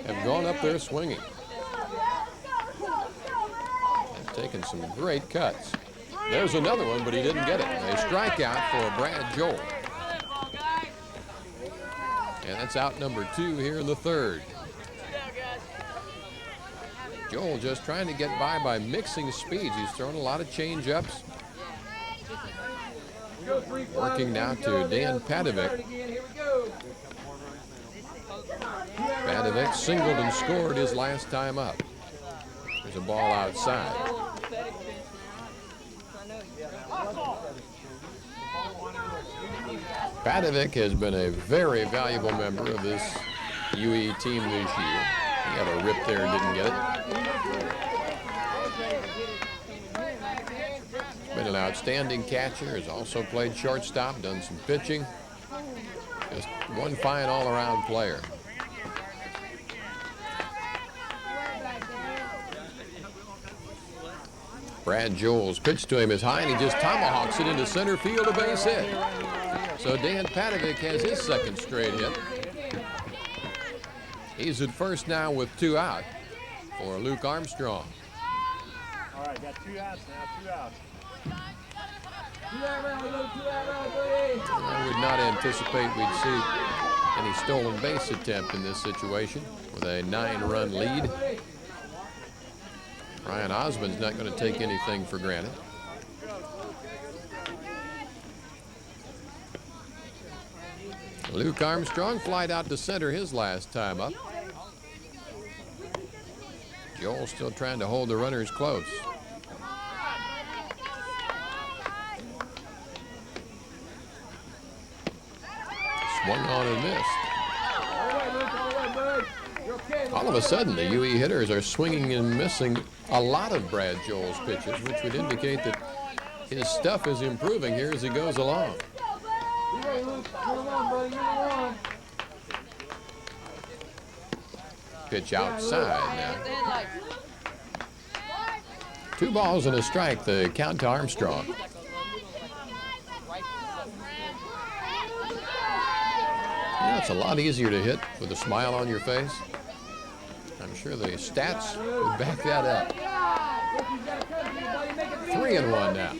S2: have gone up there swinging. They've taken some great cuts. There's another one, but he didn't get it. A strikeout for Brad Joel. And that's out number 2 here in the third. Joel just trying to get by mixing speeds. He's thrown a lot of change-ups. Working now to Dan Padovic. Padovic singled and scored his last time up. There's a ball outside. Padovic has been a very valuable member of this UE team this year. He had a rip there and didn't get it. Been an outstanding catcher, has also played shortstop, done some pitching. Just one fine all-around player. Brad Joel's pitch to him is high, and he just tomahawks it into center field, a base hit. So Dan Padovic has his second straight hit. He's at first now with 2 out for Luke Armstrong.
S3: All right, got 2 outs now, 2 outs.
S2: I would not anticipate we'd see any stolen base attempt in this situation with a 9-run lead. Ryan Osmond's not going to take anything for granted. Luke Armstrong flied out to center his last time up. Joel still trying to hold the runners close. Swung on and missed. All of a sudden, the UE hitters are swinging and missing a lot of Brad Joel's pitches, which would indicate that his stuff is improving here as he goes along. Pitch outside now. 2 balls and a strike, the count to Armstrong. You know, it's a lot easier to hit with a smile on your face. I'm sure the stats would back that up. 3-1 now.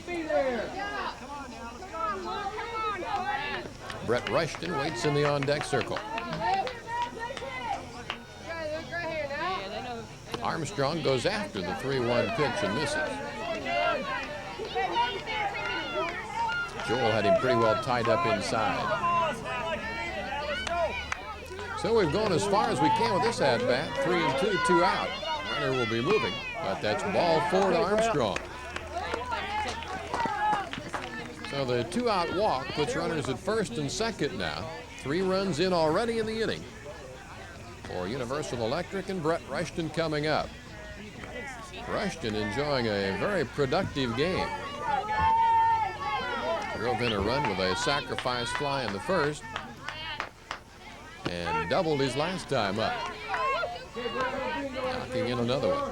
S2: Brett Rushton waits in the on-deck circle. Armstrong goes after the 3-1 pitch and misses. Joel had him pretty well tied up inside. So we've gone as far as we can with this at-bat. 3-2, 2 out. Runner will be moving, but that's ball 4 to Armstrong. So the 2-out walk puts runners at first and second now. 3 runs in already in the inning for Universal Electric, and Brett Rushton coming up. Rushton enjoying a very productive game. Drove in a run with a sacrifice fly in the first and doubled his last time up. Knocking in another one.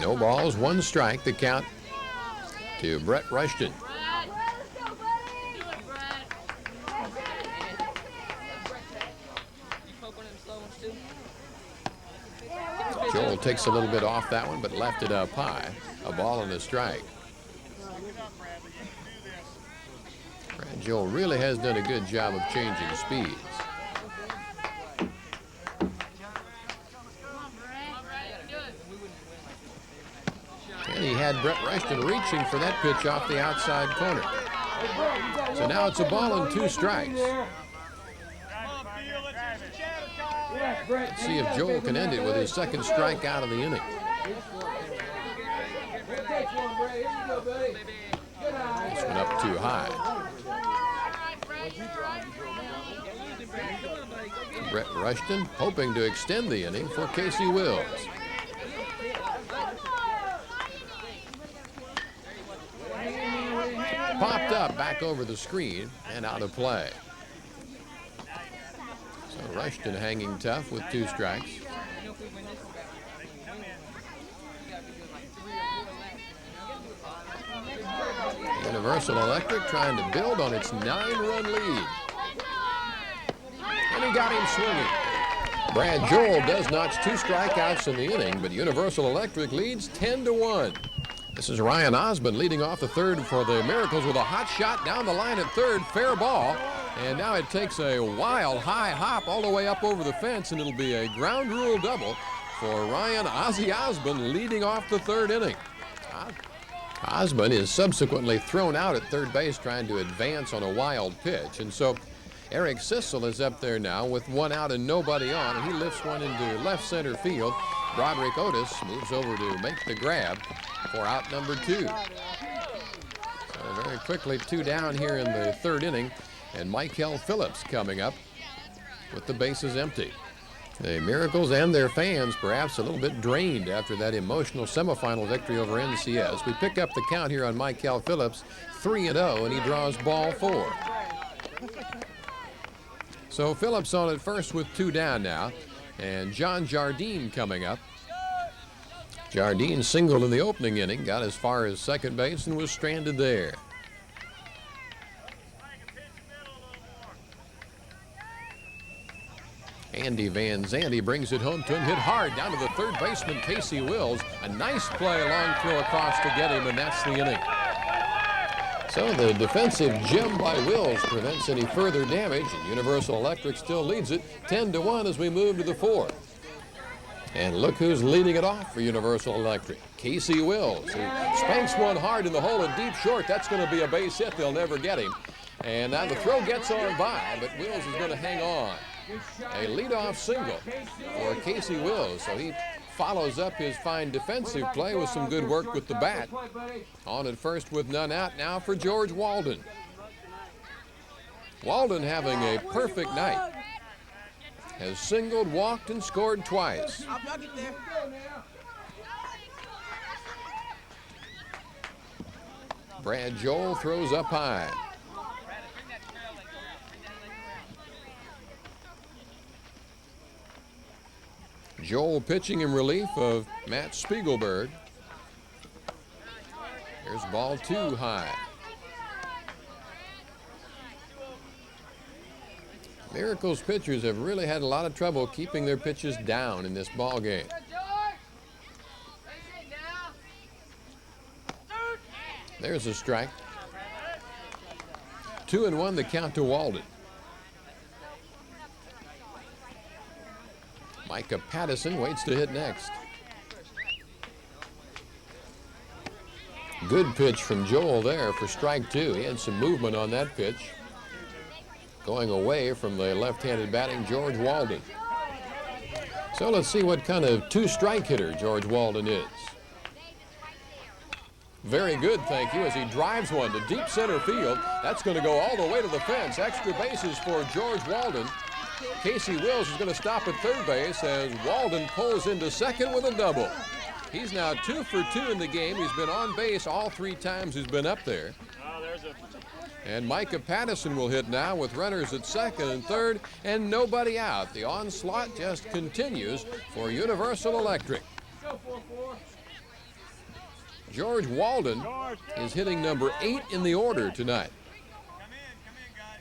S2: No balls, 1 strike, the count to Brett Rushton. Joel takes a little bit off that one, but left it up high. A ball and a strike. Brad Joel really has done a good job of changing speeds. And he had Brett Rushton reaching for that pitch off the outside corner. So now it's a ball and 2 strikes. Let's see if Joel can end it with his second strikeout of the inning. This one up too high. Brett Rushton hoping to extend the inning for Casey Wills. Popped up back over the screen and out of play. So Rushton hanging tough with 2 strikes. Universal Electric trying to build on its 9-run lead. And he got him swinging. Brad Joel does notch 2 strikeouts in the inning, but Universal Electric leads 10-1. This is Ryan Osmond leading off the third for the Miracles with a hot shot down the line at third. Fair ball. And now it takes a wild high hop all the way up over the fence, and it'll be a ground rule double for Ryan Ozzy Osmond leading off the 3rd inning. Osmond is subsequently thrown out at third base trying to advance on a wild pitch. And so Eric Sissel is up there now with 1 out and nobody on, and he lifts one into left center field. Broderick Otis moves over to make the grab for out number 2. So very quickly 2 down here in the 3rd inning. And Michael Phillips coming up with the bases empty. The Miracles and their fans perhaps a little bit drained after that emotional semifinal victory over NCS. We pick up the count here on Michael Phillips, 3-0, and he draws ball 4. So Phillips on at first with 2 down now, and John Jardine coming up. Jardine singled in the opening inning, got as far as second base and was stranded there. Andy Van Zandt brings it home to him, hit hard down to the third baseman, Casey Wills. A nice play, a long throw across to get him, and that's the inning. So the defensive gem by Wills prevents any further damage, and Universal Electric still leads it 10-1 as we move to the 4th. And look who's leading it off for Universal Electric. Casey Wills, who spanks one hard in the hole and deep short. That's going to be a base hit. They'll never get him. And now the throw gets on by, but Wills is going to hang on. A leadoff single for Casey Wills. So he follows up his fine defensive play with some good work with the bat. On at first with none out now for George Walden. Walden having a perfect night. Has singled, walked, and scored twice. Brad Joel throws up high. Joel pitching in relief of Matt Spiegelberg. Here's ball 2 high. Miracles pitchers have really had a lot of trouble keeping their pitches down in this ball game. There's a strike. 2-1 the count to Walden. Micah Pattison waits to hit next. Good pitch from Joel there for strike 2. He had some movement on that pitch. Going away from the left-handed batting George Walden. So let's see what kind of 2-strike hitter George Walden is. Very good, thank you, as he drives one to deep center field. That's going to go all the way to the fence. Extra bases for George Walden. Casey Wills is going to stop at third base as Walden pulls into second with a double. He's now 2 for 2 in the game. He's been on base all 3 times he's been up there. And Micah Pattison will hit now with runners at second and third and nobody out. The onslaught just continues for Universal Electric. George Walden is hitting number 8 in the order tonight.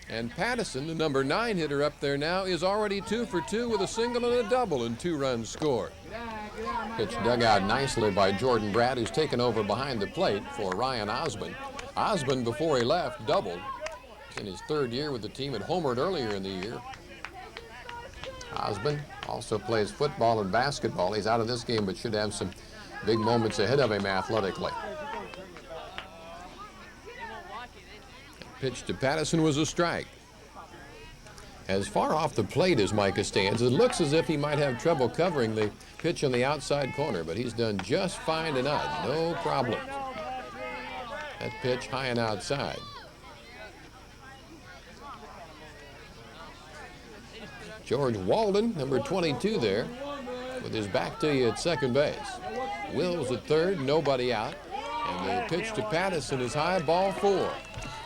S2: And Pattison, the number 9 hitter up there now, is already 2 for 2 with a single and a double and 2 runs scored. Pitch dug out nicely by Jordan Brad, who's taken over behind the plate for Ryan Osmond. Osmond, before he left, doubled. In his 3rd year with the team, had homered earlier in the year. Osmond also plays football and basketball. He's out of this game, but should have some big moments ahead of him athletically. Pitch to Pattison was a strike. As far off the plate as Micah stands, it looks as if he might have trouble covering the pitch on the outside corner, but he's done just fine tonight. No problem. That pitch high and outside. George Walden, number 22 there, with his back to you at second base. Wills at third, nobody out. And the pitch to Pattison is high, ball 4.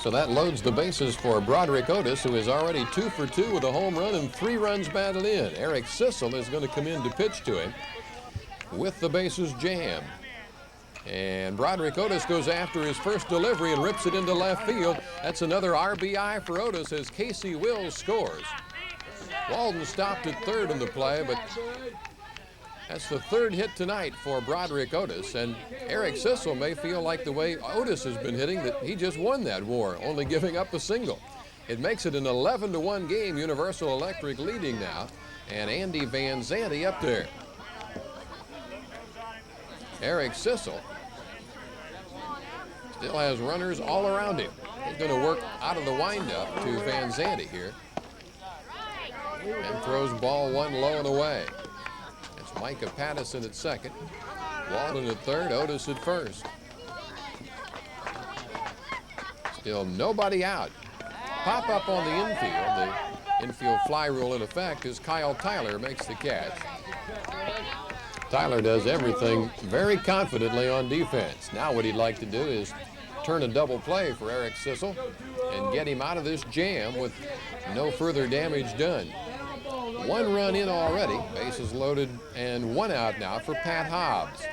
S2: So that loads the bases for Broderick Otis, who is already 2 for 2 with a home run and 3 runs batted in. Eric Sissel is going to come in to pitch to him with the bases jammed. And Broderick Otis goes after his first delivery and rips it into left field. That's another RBI for Otis as Casey Wills scores. Walden stopped at third in the play, but that's the 3rd hit tonight for Broderick Otis, and Eric Sissel may feel like the way Otis has been hitting that he just won that war, only giving up a single. It makes it an 11-1 game, Universal Electric leading now, and Andy Van Zandt up there. Eric Sissel still has runners all around him. He's going to work out of the windup to Van Zandt here, and throws ball 1 low and away. Micah Pattison at second, Walden at third, Otis at first. Still nobody out. pop up on the infield. The infield fly rule in effect as Kyle Tyler makes the catch. Tyler does everything very confidently on defense. Now what he'd like to do is turn a double play for Eric Sissel and get him out of this jam with no further damage done. 1 run in already, bases loaded, and 1 out now for Pat Hobbs.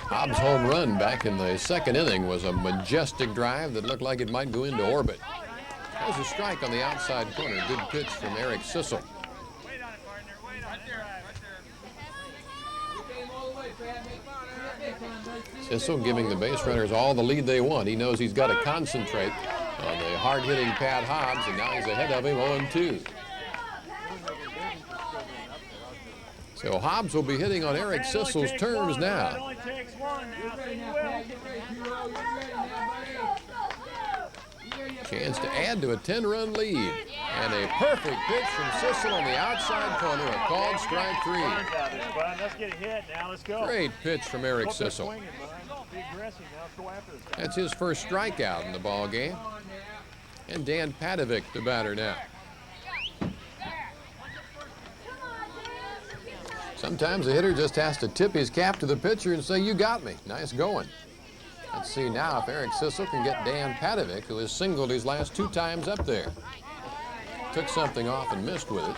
S2: Hobbs' home run back in the 2nd inning was a majestic drive that looked like it might go into orbit. There's a strike on the outside corner. Good pitch from Eric Sissel. Sissel giving the base runners all the lead they want. He knows he's got to concentrate on the hard-hitting Pat Hobbs, and now he's ahead of him 0-2. So Hobbs will be hitting on Eric Sissel's terms now. Chance to add to a 10-run lead. And a perfect pitch from Sissel on the outside corner, a called strike 3.
S3: Let's get a hit now. Let's go.
S2: Great pitch from Eric Sissel.
S3: Be aggressive now. Let's go after this.
S2: That's his first strikeout in the ball game. And Dan Padovic, the batter now. Sometimes the hitter just has to tip his cap to the pitcher and say, "You got me. Nice going." Let's see now if Eric Sissel can get Dan Padovic, who has singled his last 2 times up there. Took something off and missed with it.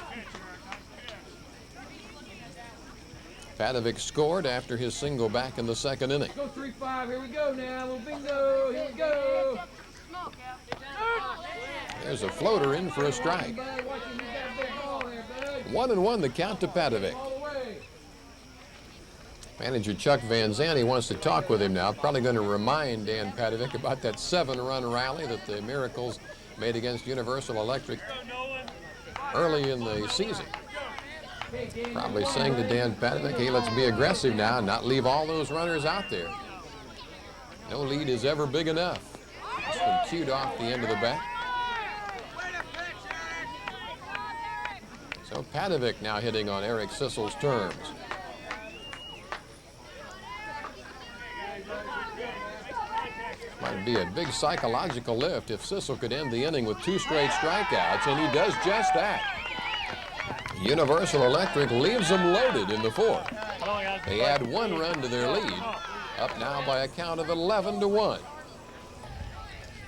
S2: Padovic scored after his single back in the 2nd inning.
S4: Go 3-5. Here we go now. Little bingo. Here we go.
S2: There's a floater in for a strike. 1-1 the count to Padovic. Manager Chuck Van Zandt wants to talk with him now. Probably going to remind Dan Padovic about that 7-run rally that the Miracles made against Universal Electric early in the season. Probably saying to Dan Padovic, "Hey, let's be aggressive now and not leave all those runners out there. No lead is ever big enough." It's been cued off the end of the bat. So Padovic now hitting on Eric Sissel's terms. Might be a big psychological lift if Sissel could end the inning with 2 straight strikeouts, and he does just that. Universal Electric leaves them loaded in the 4th. They add 1 run to their lead, up now by a count of 11-1.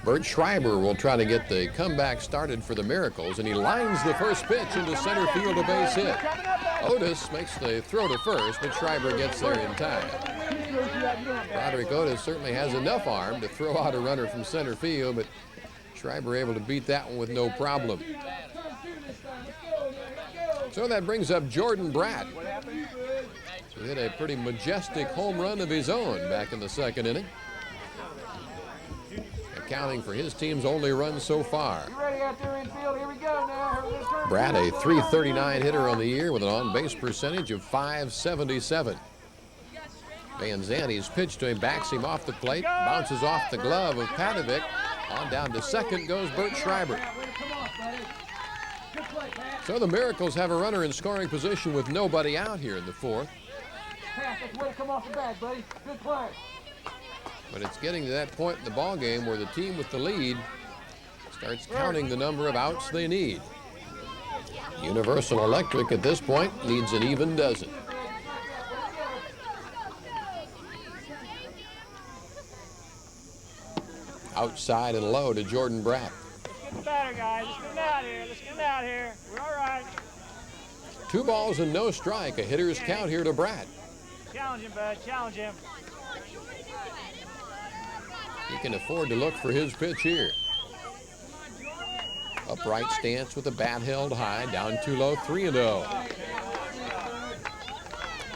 S2: Bert Schreiber will try to get the comeback started for the Miracles, and he lines the first pitch into center field, a base hit. Otis makes the throw to first, but Schreiber gets there in time. Roderick Otis certainly has enough arm to throw out a runner from center field, but Schreiber able to beat that one with no problem. So that brings up Jordan Bratt, who hit a pretty majestic home run of his own back in the 2nd inning, accounting for his team's only run so far. Bratt, a .339 hitter on the year with an on-base percentage of .577. Van Zandt's pitch to him backs him off the plate, bounces off the glove of Padovic. On down to second goes Bert Schreiber. So the Miracles have a runner in scoring position with nobody out here in the 4th. But it's getting to that point in the ball game where the team with the lead starts counting the number of outs they need. Universal Electric at this point needs an even dozen. Outside and low to Jordan Bratt.
S3: Better, guys. Let's get him out here. Let's get him out here. We're all right.
S2: 2 balls and no strike. A hitter's count here to Bratt.
S3: Challenge him, bud. Challenge him.
S2: He can afford to look for his pitch here. Upright stance with the bat held high, down too low, 3-0.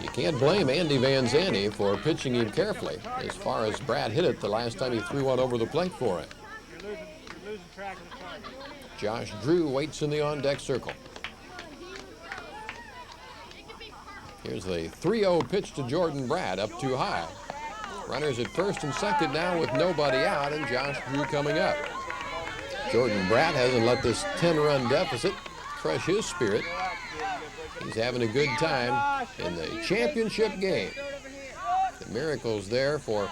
S2: You can't blame Andy Van Zandt for pitching him carefully as far as Bratt hit it the last time he threw one over the plate for him.
S3: You're losing track of the target.
S2: Josh Drew waits in the on-deck circle. Here's the 3-0 pitch to Jordan Bratt, up too high. Runners at first and second now with nobody out, and Josh Drew coming up. Jordan Bratt hasn't let this 10-run deficit crush his spirit. He's having a good time in the championship game. The Miracles there for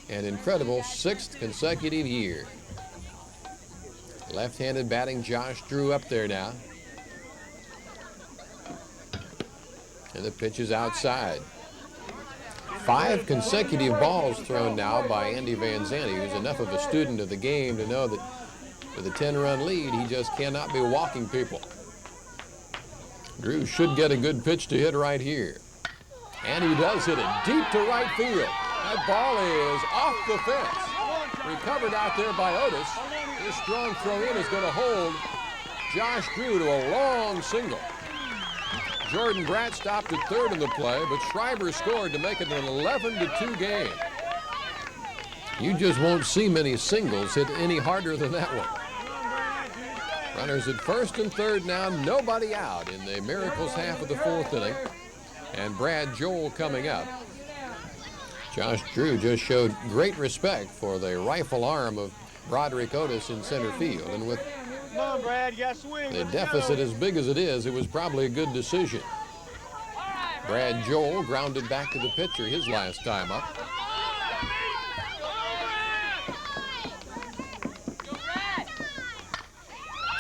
S2: an incredible 6th consecutive year. Left-handed batting Josh Drew up there now. And the pitch is outside. 5 consecutive balls thrown now by Andy Van Zandt, who's enough of a student of the game to know that with a 10-run lead, he just cannot be walking people. Drew should get a good pitch to hit right here. And he does hit it deep to right field. That ball is off the fence. Recovered out there by Otis. His strong throw in is going to hold Josh Drew to a long single. Jordan Bratt stopped at third in the play, but Schreiber scored to make it an 11-2 game. You just won't see many singles hit any harder than that one. Runners at first and third now, nobody out in the Miracles half of the 4th inning. And Brad Joel coming up. Josh Drew just showed great respect for the rifle arm of Broderick Otis in center field. And with
S3: Come on, Brad, you got to swing.
S2: the deficit as big as it is, it was probably a good decision. Brad Joel grounded back to the pitcher his last time up.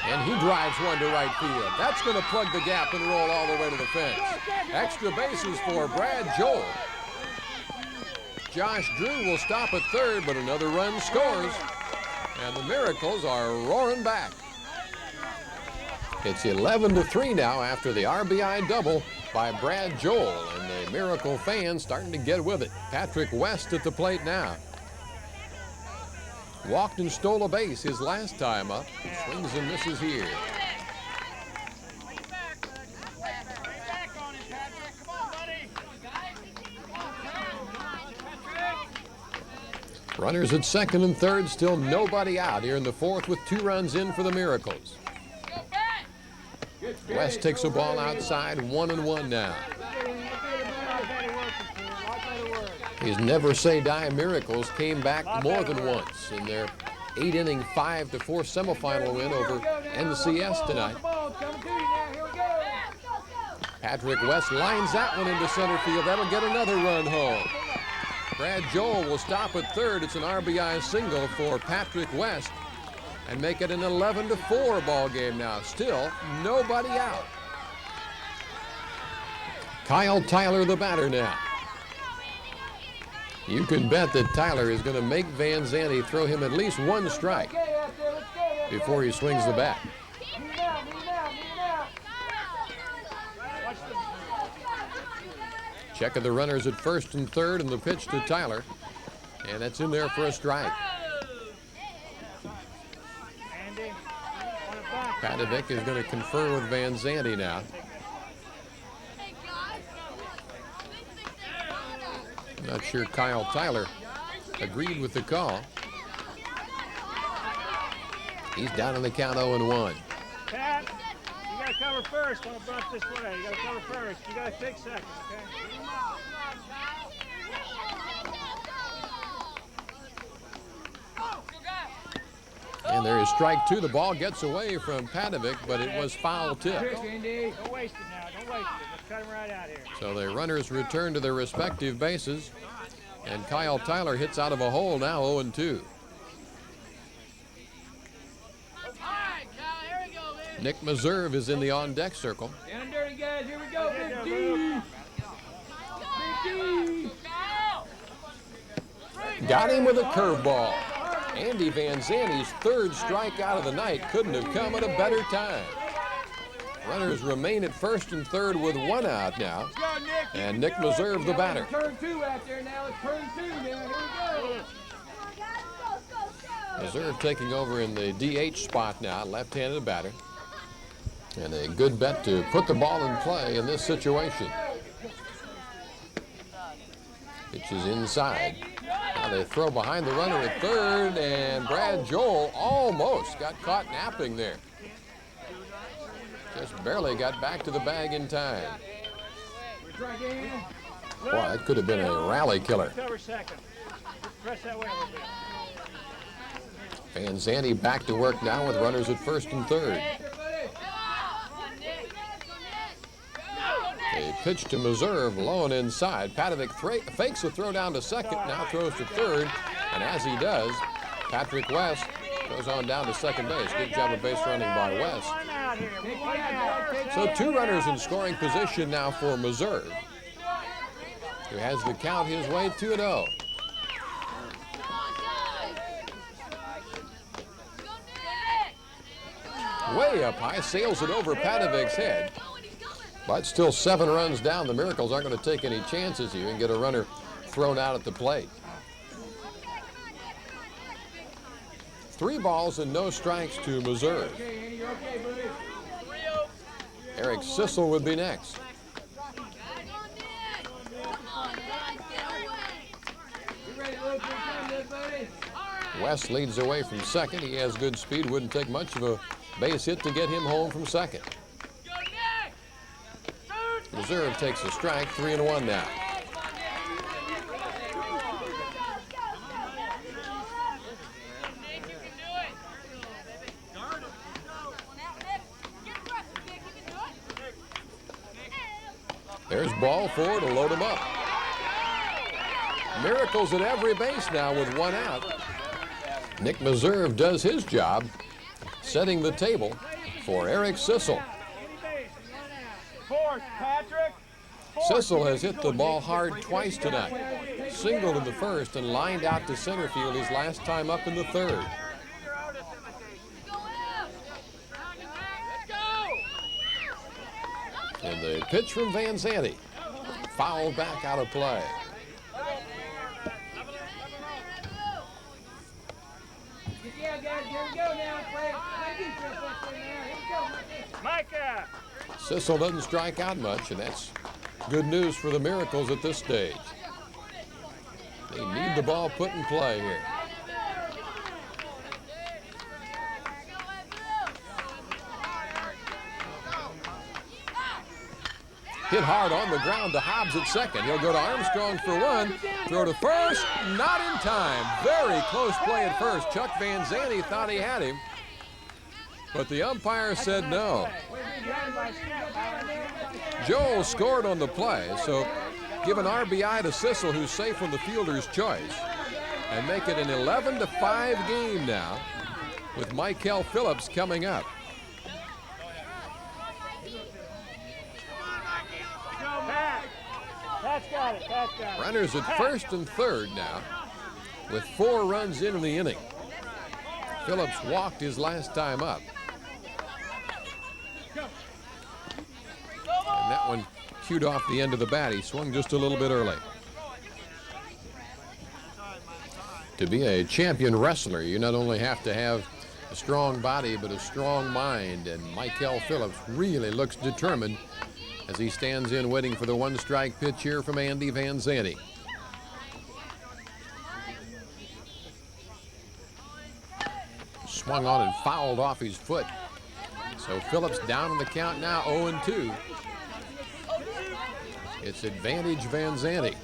S2: And he drives one to right field. That's going to plug the gap and roll all the way to the fence. Extra bases for Brad Joel. Josh Drew will stop at third, but another run scores. And the Miracles are roaring back. It's 11-3 now after the RBI double by Brad Joel. And the Miracle fans starting to get with it. Patrick West at the plate now. Walked and stole a base his last time up. Swings and misses here. Runners at second and third, still nobody out here in the 4th with 2 runs in for the Miracles. West takes a ball outside, 1-1 now. His never say die Miracles came back more than once in their 8-inning 5-4 semifinal win over NCS tonight. Patrick West lines that one into center field. That'll get another run home. Brad Joel will stop at third. It's an RBI single for Patrick West and make it an 11-4 ball game now. Still nobody out. Kyle Tyler the batter now. You can bet that Tyler is going to make Van Zandt throw him at least 1 strike before he swings the bat. Check of the runners at first and third, and the pitch to Tyler. And that's in there for a strike. Padovic is going to confer with Van Zandt now. I'm not sure Kyle Tyler agreed with the call. He's down on the count 0-1.
S3: Pat, you got to cover first on a bunt this way. You got to cover first. You got to take second, okay?
S2: And there is strike 2. The ball gets away from Padovic, but it was foul tip.
S3: Don't waste it now. Don't waste it. Let's cut him right out here.
S2: So the runners return to their respective bases. And Kyle Tyler hits out of a hole now, 0-2. Nick Meserve is in the on-deck circle.
S4: Down and dirty, guys. Here we go. Big D. Big D.
S2: Got him with a curveball. Andy Van Zandt's 3rd strikeout of the night couldn't have come at a better time. Runners remain at first and third with 1 out now. And Nick Meserve the batter.
S4: Turn 2 out there now. It's turn 2 now. Here we go.
S2: Meserve taking over in the DH spot now, left-handed batter. And a good bet to put the ball in play in this situation. Pitch is inside. Now they throw behind the runner at third, and Brad Joel almost got caught napping there. Just barely got back to the bag in time. Boy, that could have been a rally killer.
S3: Cover second. Press that way a little bit.
S2: Van Zandt back to work now with runners at first and third. A pitch to Meserve, low and inside. Padovic fakes a throw down to second, now throws to third. And as he does, Patrick West Goes on down to second base. Good job of base running by West.
S3: One out here. One out.
S2: So 2 runners in scoring position now for Missouri, who has the count his way 2-0. Way up high, sails it over Padovic's head. But still 7 runs down. The Miracles aren't going to take any chances here and get a runner thrown out at the plate. 3 balls and no strikes to Missouri. Eric Sissel would be next. West leads away from second. He has good speed. Wouldn't take much of a base hit to get him home from second. Reserve takes a strike, 3-1 now. There's ball 4 to load him up. Miracles at every base now with 1 out. Nick Meserve does his job, setting the table for Eric Sissel. Sissel has hit the ball hard twice tonight. Singled in the first and lined out to center field his last time up in the third. And the pitch from Van Zandt. Fouled back out of play.
S3: Micah!
S2: Sissel doesn't strike out much, and that's good news for the Miracles at this stage. They need the ball put in play here. Hit hard on the ground to Hobbs at second. He'll go to Armstrong for 1. Throw to first, not in time. Very close play at first. Chuck Van Zandt thought he had him, but the umpire said no. Joel scored on the play, so give an RBI to Sissel, who's safe on the fielder's choice, and make it an 11-5 game now with Michael Phillips coming up.
S3: Pat's got it. Pat's got it.
S2: Runners at first and third now with 4 runs in the inning. Phillips walked his last time up. And that one cued off the end of the bat. He swung just a little bit early. To be a champion wrestler, you not only have to have a strong body, but a strong mind. And Michael Phillips really looks determined as he stands in waiting for the 1-strike pitch here from Andy Van Zandt. Swung on and fouled off his foot. So Phillips down on the count now, 0-2. It's advantage Van Zandt.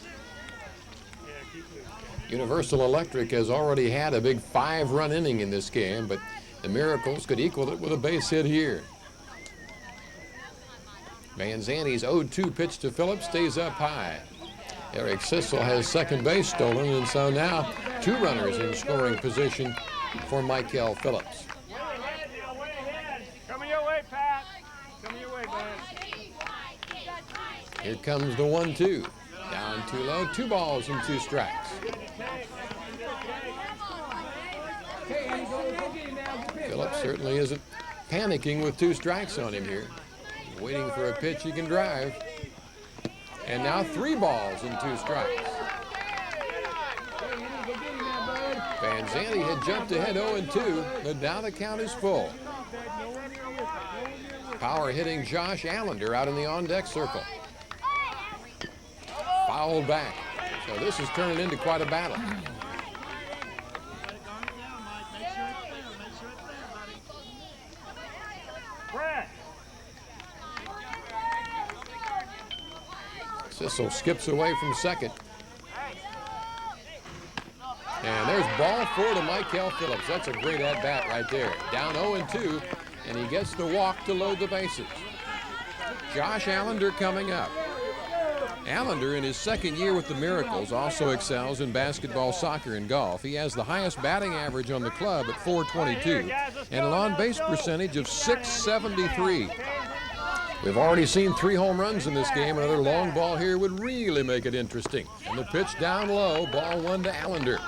S2: Universal Electric has already had a big 5-run inning in this game, but the Miracles could equal it with a base hit here. Van Zandt's 0-2 pitch to Phillips stays up high. Eric Sissel has second base stolen, and so now 2 runners in scoring position for Michael Phillips.
S3: Coming your way, Pat. Coming your way, bud.
S2: Here comes the 1-2. Down too low, 2 balls and 2 strikes. Phillips certainly isn't panicking with 2 strikes on him here. Waiting for a pitch he can drive. And now 3 balls and 2 strikes. Van Zandt had jumped ahead 0-2, but now the count is full. Power hitting Josh Allender out in the on-deck circle. Fouled back. So this is turning into quite a battle. Sissel skips away from second. And there's ball 4 to Michael Phillips. That's a great at-bat right there. Down 0-2, and he gets the walk to load the bases. Josh Allender coming up. Allender, in his second year with the Miracles, also excels in basketball, soccer, and golf. He has the highest batting average on the club at .422 and an on-base percentage of .673. We've already seen 3 home runs in this game. Another long ball here would really make it interesting. And the pitch down low, ball 1 to Allender.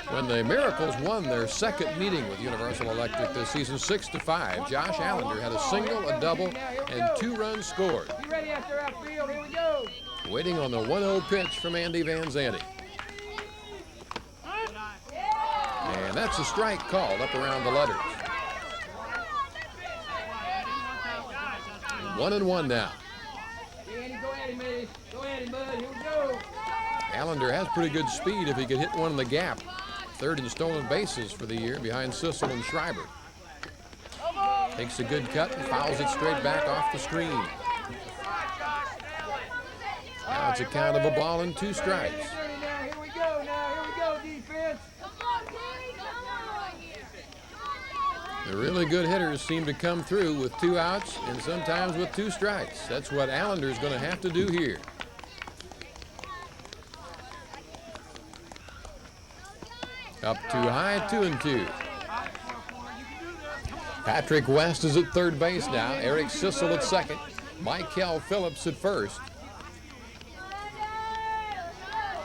S2: When the Miracles won their second meeting with Universal Electric this season, 6-5, Josh Allender had a single, a double, and 2 runs scored.
S4: You ready after outfield? Here we go.
S2: Waiting on the 1-0 pitch from Andy Van Zandt. And that's a strike called up around the letters. 1-1 now.
S4: Andy, go at him, Eddie. Go at him, bud. Here we go.
S2: Allender has pretty good speed if he could hit one in the gap. Third in stolen bases for the year behind Sissel and Schreiber. Takes a good cut and fouls it straight back off the screen. Now it's a count of a ball and 2 strikes.
S4: Here we go now. Here we go, defense.
S2: The really good hitters seem to come through with 2 outs and sometimes with 2 strikes. That's what Allender is going to have to do here. Up too high, 2-2. Patrick West is at third base now. Eric Sissel at second. Michael Phillips at first.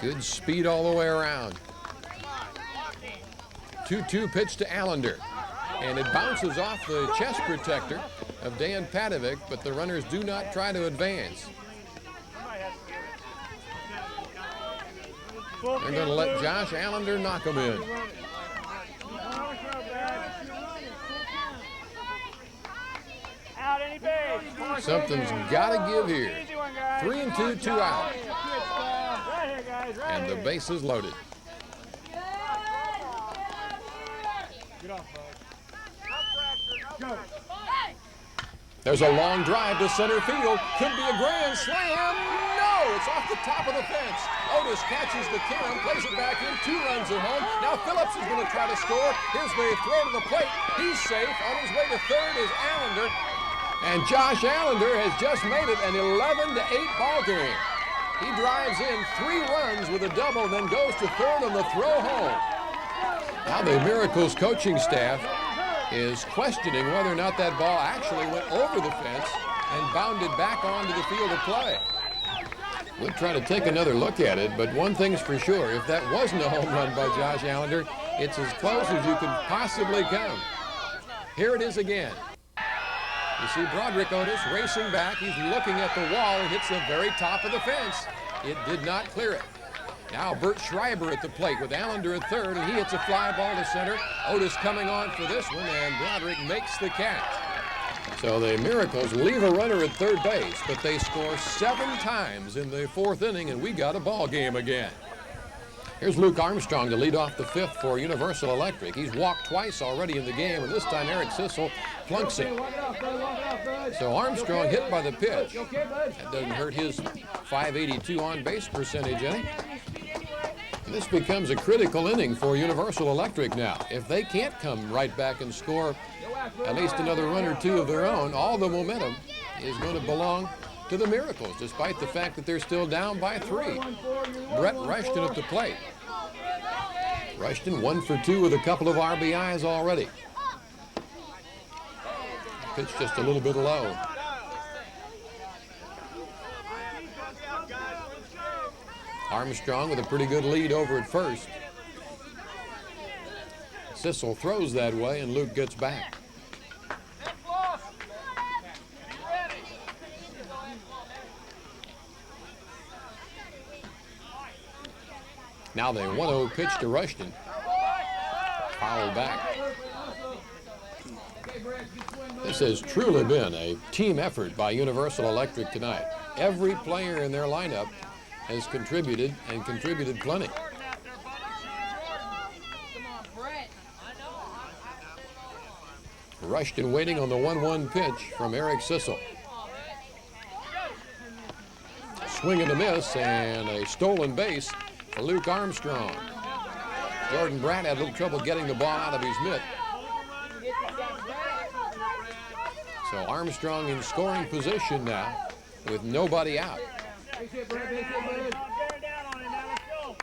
S2: Good speed all the way around. 2-2 pitch to Allender. And it bounces off the chest protector of Dan Padovic, but the runners do not try to advance. They're going to let Josh Allender knock him in. Something's got to give here. 3-2, 2 out. And the base is loaded. There's a long drive to center field. Could be a grand slam. No, it's off the top of the fence. Otis catches the can, plays it back in. 2 runs at home. Now Phillips is going to try to score. Here's the throw to the plate. He's safe. On his way to third is Allender. And Josh Allender has just made it an 11-8 ball game. He drives in 3 runs with a double, then goes to third on the throw home. Now the Miracles coaching staff is questioning whether or not that ball actually went over the fence and bounded back onto the field of play. We'll try to take another look at it, but one thing's for sure, if that wasn't a home run by Josh Allender, it's as close as you can possibly come. Here it is again. You see Broderick Otis racing back. He's looking at the wall and hits the very top of the fence. It did not clear it. Now Bert Schreiber at the plate with Allender at third, and he hits a fly ball to center. Otis coming on for this one, and Broderick makes the catch. So the Miracles leave a runner at third base, but they score 7 times in the 4th inning, and we got a ball game again. Here's Luke Armstrong to lead off the 5th for Universal Electric. He's walked twice already in the game, and this time Eric Sissel plunks him. So Armstrong hit by the pitch. That doesn't hurt his .582 on-base percentage any. And this becomes a critical inning for Universal Electric now. If they can't come right back and score at least another run or 2 of their own, all the momentum is going to belong to the Miracles, despite the fact that they're still down by 3. Brett Rushton at the plate. Rushton 1 for 2 with a couple of RBIs already. Pitch just a little bit low. Armstrong with a pretty good lead over at first. Sissel throws that way, and Luke gets back. Now the 1-0 pitch to Rushton. Foul back. This has truly been a team effort by Universal Electric tonight. Every player in their lineup has contributed, and contributed plenty. Rushton waiting on the 1-1 pitch from Eric Sissel. Swing and a miss, and a stolen base for Luke Armstrong. Jordan Brandt had a little trouble getting the ball out of his mitt. So Armstrong in scoring position now with nobody out.
S4: Base hit, Brad. Base hit, Brad.
S3: Bear down on him now. Let's go.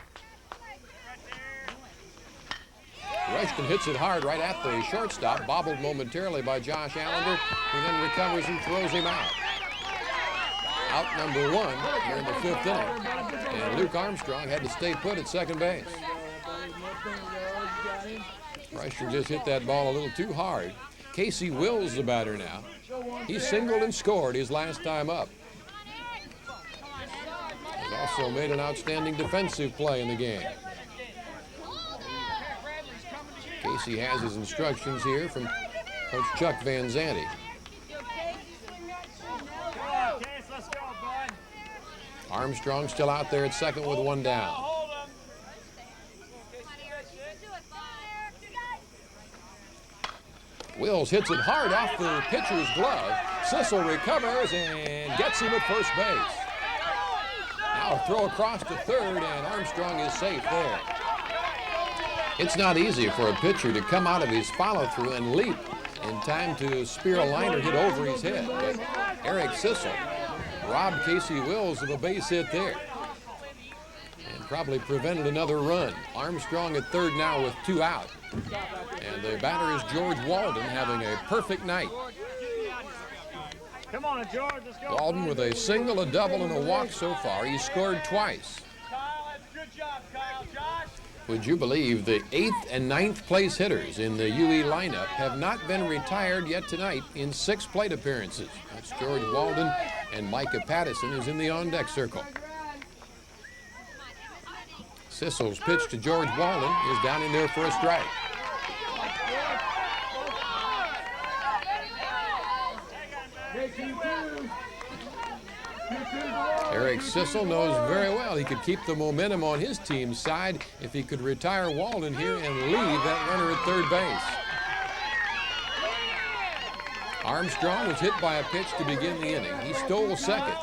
S2: Rushton hits it hard right at the shortstop, bobbled momentarily by Josh Allender, who then recovers and throws him out. Out number one here in the fifth inning. And Luke Armstrong had to stay put at second base. Rushton just hit that ball a little too hard. Casey Wills the batter now. He singled and scored his last time up. He's also made an outstanding defensive play in the game. Casey has his instructions here from Coach Chuck Van Zandt. Armstrong still out there at second with one down. Wills hits it hard off the pitcher's glove. Sissel recovers and gets him at first base. Now a throw across to third, and Armstrong is safe there. It's not easy for a pitcher to come out of his follow-through and leap in time to spear a liner hit over his head. But Eric Sissel robbed Casey Wills of a base hit there and probably prevented another run. Armstrong at third now with two out. And the batter is George Walden, having a perfect night.
S3: Come on, George, let's go.
S2: Walden with a single, a double, and a walk so far. He's scored twice.
S3: Good job, Kyle. Josh.
S2: Would you believe the 8th and 9th place hitters in the UE lineup have not been retired yet tonight in 6 plate appearances? That's George Walden, and Micah Pattison is in the on-deck circle. Sissel's pitch to George Walden is down in there for a strike. Eric Sissel knows very well he could keep the momentum on his team's side if he could retire Walden here and leave that runner at third base. Armstrong was hit by a pitch to begin the inning. He stole second.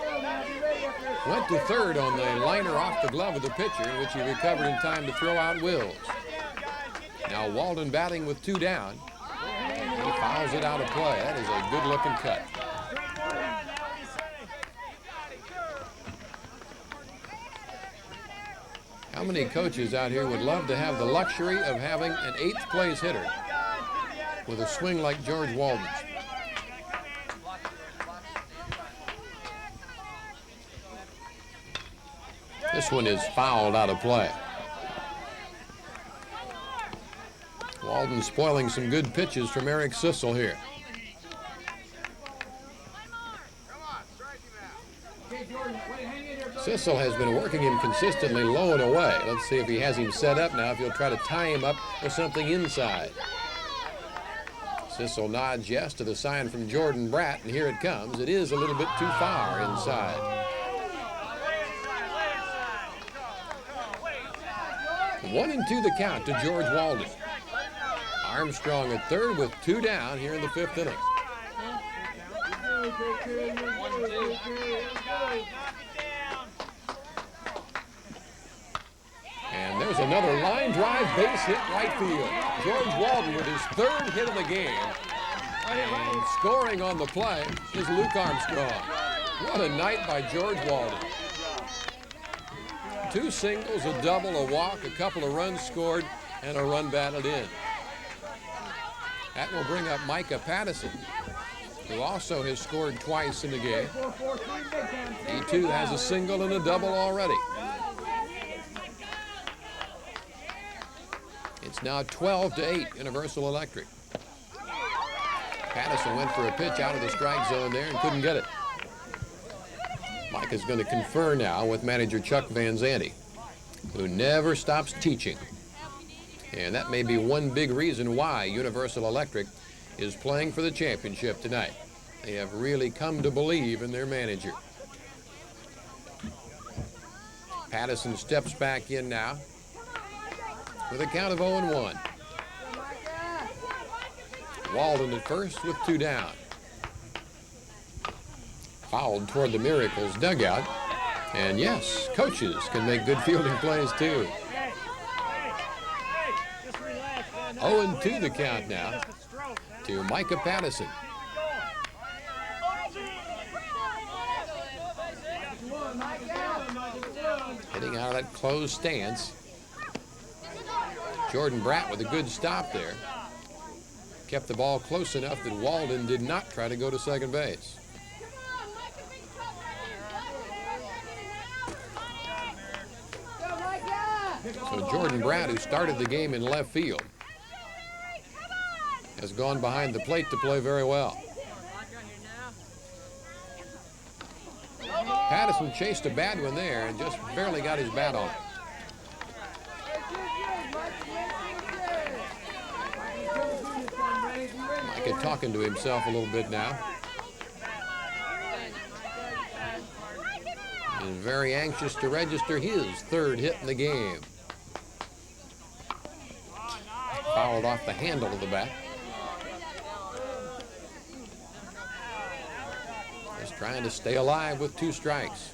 S2: Went to third on the liner off the glove of the pitcher, in which he recovered in time to throw out Wills. Now Walden batting with two down. He fouls it out of play. That is a good-looking cut. How many coaches out here would love to have the luxury of having an 8th place hitter with a swing like George Walden's? This one is fouled out of play. Walden spoiling some good pitches from Eric Sissel here. Sissel has been working him consistently low and away. Let's see if he has him set up now, if he'll try to tie him up with something inside. Sissel nods yes to the sign from Jordan Bratt, and here it comes. It is a little bit too far inside. 1-2 the count to George Walden. Armstrong at third with two down here in the fifth inning. And there's another line drive base hit right field. George Walden with his third hit of the game. And scoring on the play is Luke Armstrong. What a night by George Walden. 2 singles, a double, a walk, a couple of runs scored, and a run batted in. That will bring up Micah Pattison, who also has scored twice in the game. He too has a single and a double already. It's now 12-8 Universal Electric. Pattison went for a pitch out of the strike zone there and couldn't get it. Mike is going to confer now with manager Chuck Van Zandt, who never stops teaching. And that may be one big reason why Universal Electric is playing for the championship tonight. They have really come to believe in their manager. Pattison steps back in now with a count of 0-1. Walden at first with two down. Fouled toward the Miracles dugout. And yes, coaches can make good fielding plays too. 0-2 the count now to Micah Pattison. Getting out of that closed stance. Jordan Bratt with a good stop there. Kept the ball close enough that Walden did not try to go to second base. So Jordan Bratt, who started the game in left field, has gone behind the plate to play very well. Pattison chased a bad one there and just barely got his bat on it. Micah talking to himself a little bit now. He's very anxious to register his third hit in the game. Fouled off the handle of the bat. Just trying to stay alive with 2 strikes.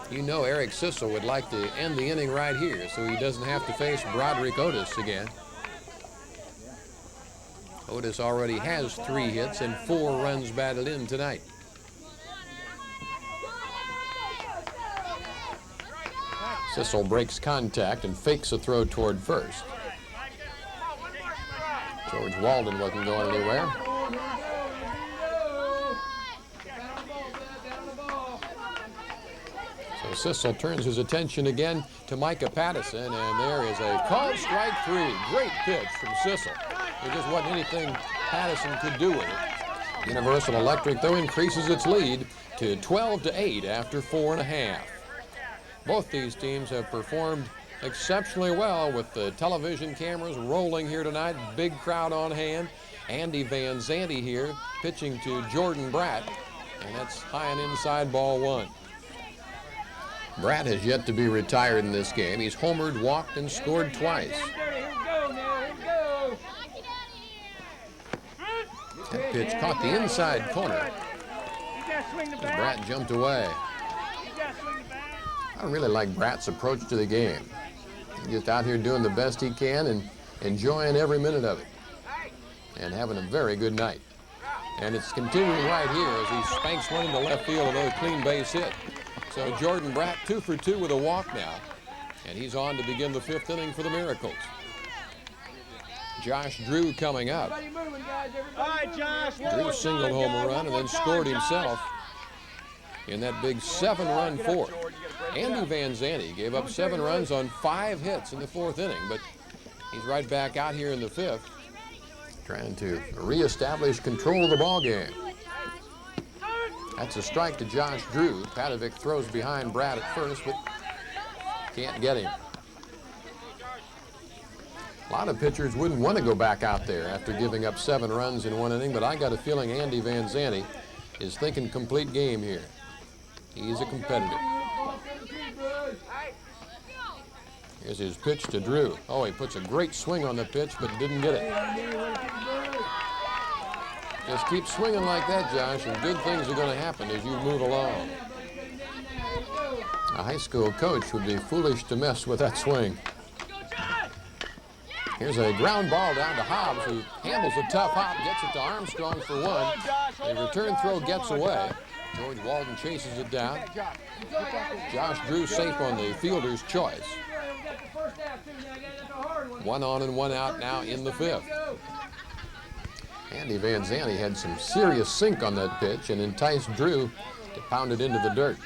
S2: You know Eric Sissel would like to end the inning right here so he doesn't have to face Broderick Otis again. Otis already has 3 hits and 4 runs batted in tonight. Sissel breaks contact and fakes a throw toward first. George Walden wasn't going anywhere. So Sissel turns his attention again to Micah Pattison, and there is a called strike 3. Great pitch from Sissel. There just wasn't anything Pattison could do with it. Universal Electric, though, increases its lead to 12-8 after 4½. Both these teams have performed exceptionally well with the television cameras rolling here tonight. Big crowd on hand. Andy Van Zandt here pitching to Jordan Bratt, and that's high and inside, ball 1. Bratt has yet to be retired in this game. He's homered, walked, and scored twice. That pitch caught the inside corner. Bratt jumped away. I really like Bratt's approach to the game. He's just out here doing the best he can and enjoying every minute of it. And having a very good night. And it's continuing right here as he spanks one into left field, another clean base hit. So Jordan Bratt 2 for 2 with a walk now. And he's on to begin the 5th inning for the Miracles. Josh Drew coming up.
S3: All right, Josh.
S2: Drew singled home a run and then scored himself in that big 7-run fourth. Andy Van Zandt gave up 7 runs on 5 hits in the 4th inning, but he's right back out here in the 5th, trying to reestablish control of the ball game. That's a strike to Josh Drew. Padovic throws behind Bratt at first, but can't get him. A lot of pitchers wouldn't want to go back out there after giving up 7 runs in 1 inning, but I got a feeling Andy Van Zandt is thinking complete game here. He's a competitor. Here's his pitch to Drew. Oh, he puts a great swing on the pitch, but didn't get it. Just keep swinging like that, Josh, and good things are going to happen as you move along. A high school coach would be foolish to mess with that swing. Here's a ground ball down to Hobbs, who handles a tough hop, gets it to Armstrong for 1. A return throw gets away. George Walden chases it down. Josh Drew safe on the fielder's choice. 1 on and 1 out now in the 5th. Andy Van Zandt had some serious sink on that pitch and enticed Drew to pound it into the dirt.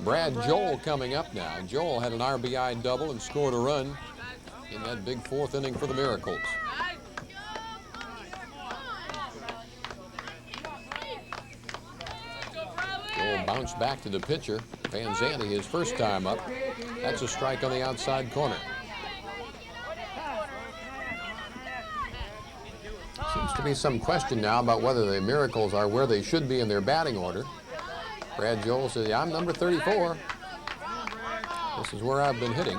S2: Brad Joel coming up now. Joel had an RBI double and scored a run in that big 4th inning for the Miracles. Joel bounced back to the pitcher. Van Zandt, his first time up. That's a strike on the outside corner. Seems to be some question now about whether the Miracles are where they should be in their batting order. Brad Joel says, yeah, I'm number 34. This is where I've been hitting.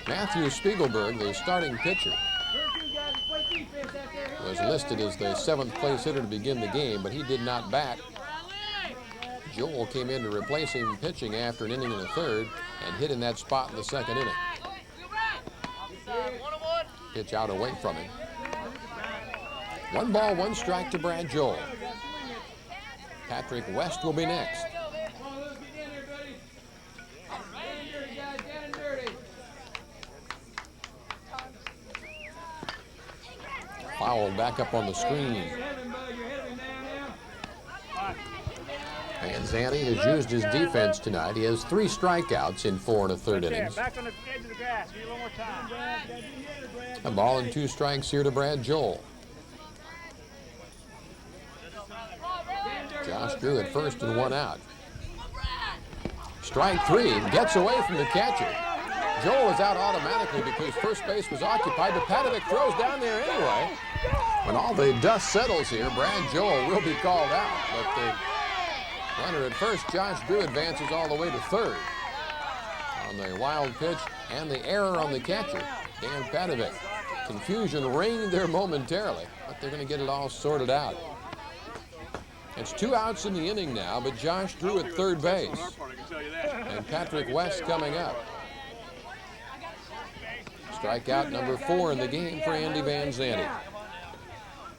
S2: Matthew Spiegelberg, the starting pitcher, was listed as the 7th place hitter to begin the game, but he did not bat. Joel came in to replace him pitching after an inning and a 3rd and hit in that spot in the 2nd inning. Pitch out away from him. 1 ball, 1 strike to Brad Joel. Patrick West will be next.
S4: Come on, Luke, get in there, buddy. Down and dirty, guys, down and dirty.
S2: Foul back up on the screen.
S4: You're heavy, bud. You're heavy now.
S2: Van Zandt has used his defense tonight. He has 3 strikeouts in 4 1/3
S3: Right there,
S2: innings.
S3: back on the edge of the grass. Give you a little more time.
S2: A ball and 2 strikes here to Brad Joel. Josh Drew at first and 1 out. Strike 3, gets away from the catcher. Joel is out automatically because first base was occupied, but Padovic throws down there anyway. When all the dust settles here, Brad Joel will be called out, but the runner at first, Josh Drew, advances all the way to third. On the wild pitch and the error on the catcher, Dan Padovic. Confusion reigned there momentarily, but they're going to get it all sorted out. It's 2 outs in the inning now, but Josh Drew at third base. And Patrick West coming up. Strikeout number 4 in the game for Andy Van Zandt.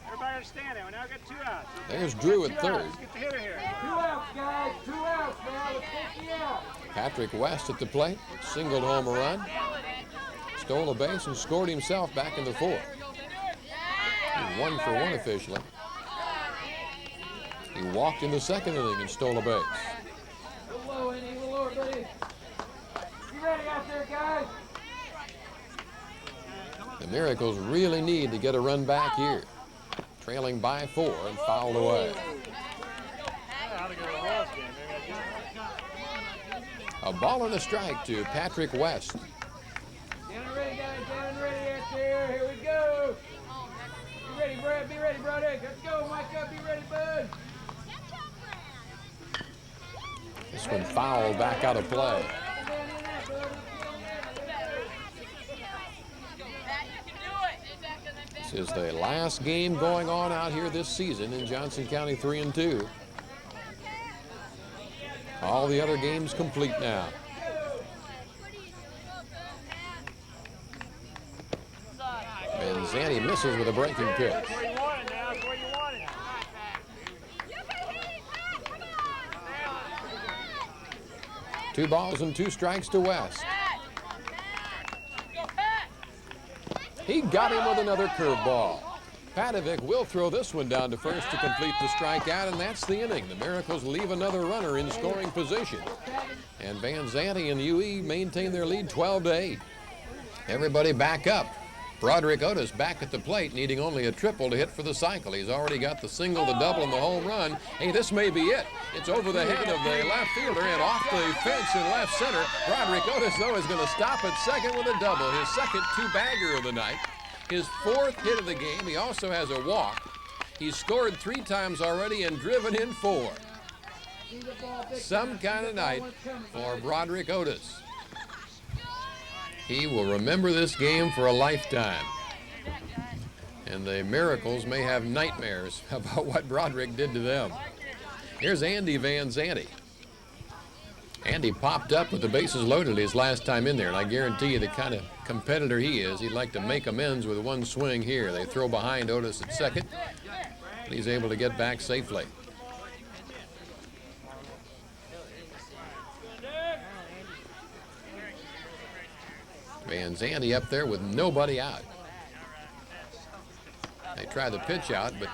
S3: Everybody understand that. We now got 2 outs.
S2: There's Drew at third.
S3: Let's get the hitter here.
S4: 2 outs, guys. 2 outs now. Let's take the out.
S2: Patrick West at the plate, singled home a run, stole a base and scored himself back in the 4th. He's 1 for 1 officially. He walked in the 2nd inning and stole a base.
S4: A little low, Andy. A little lower, buddy. You ready out there, guys?
S2: The Miracles really need to get a run back here. Trailing by 4 and fouled away. A ball and a strike to Patrick West.
S4: Down and ready, guys. Down and ready out there. Here we go. Be ready, Brad. Be ready, Broderick. Let's go, Micah. Be ready, bud.
S2: This one fouled back out of play. This is the last game going on out here this season in Johnson County 3-2. All the other games complete now. And Zanny misses with a breaking pitch.
S3: That's where you want it now. That's where you want it.
S2: 2 balls and 2 strikes to West. He got him with another curveball. Padovic will throw this one down to first to complete the strikeout, and that's the inning. The Miracles leave another runner in scoring position. And Van Zandt and UE maintain their lead 12-8. Everybody back up. Broderick Otis back at the plate, needing only a triple to hit for the cycle. He's already got the single, the double, and the home run. Hey, this may be it. It's over the head of the left fielder and off the fence in left center. Broderick Otis, though, is going to stop at second with a double. His second 2-bagger of the night. His 4th hit of the game. He also has a walk. He's scored 3 times already and driven in 4. Some kind of night for Broderick Otis. He will remember this game for a lifetime. And the Miracles may have nightmares about what Broderick did to them. Here's Andy Van Zandt. Andy popped up with the bases loaded his last time in there, and I guarantee you the kind of competitor he is, he'd like to make amends with one swing here. They throw behind Otis at second, and he's able to get back safely. Van Zandt up there with nobody out. They tried the pitch out, but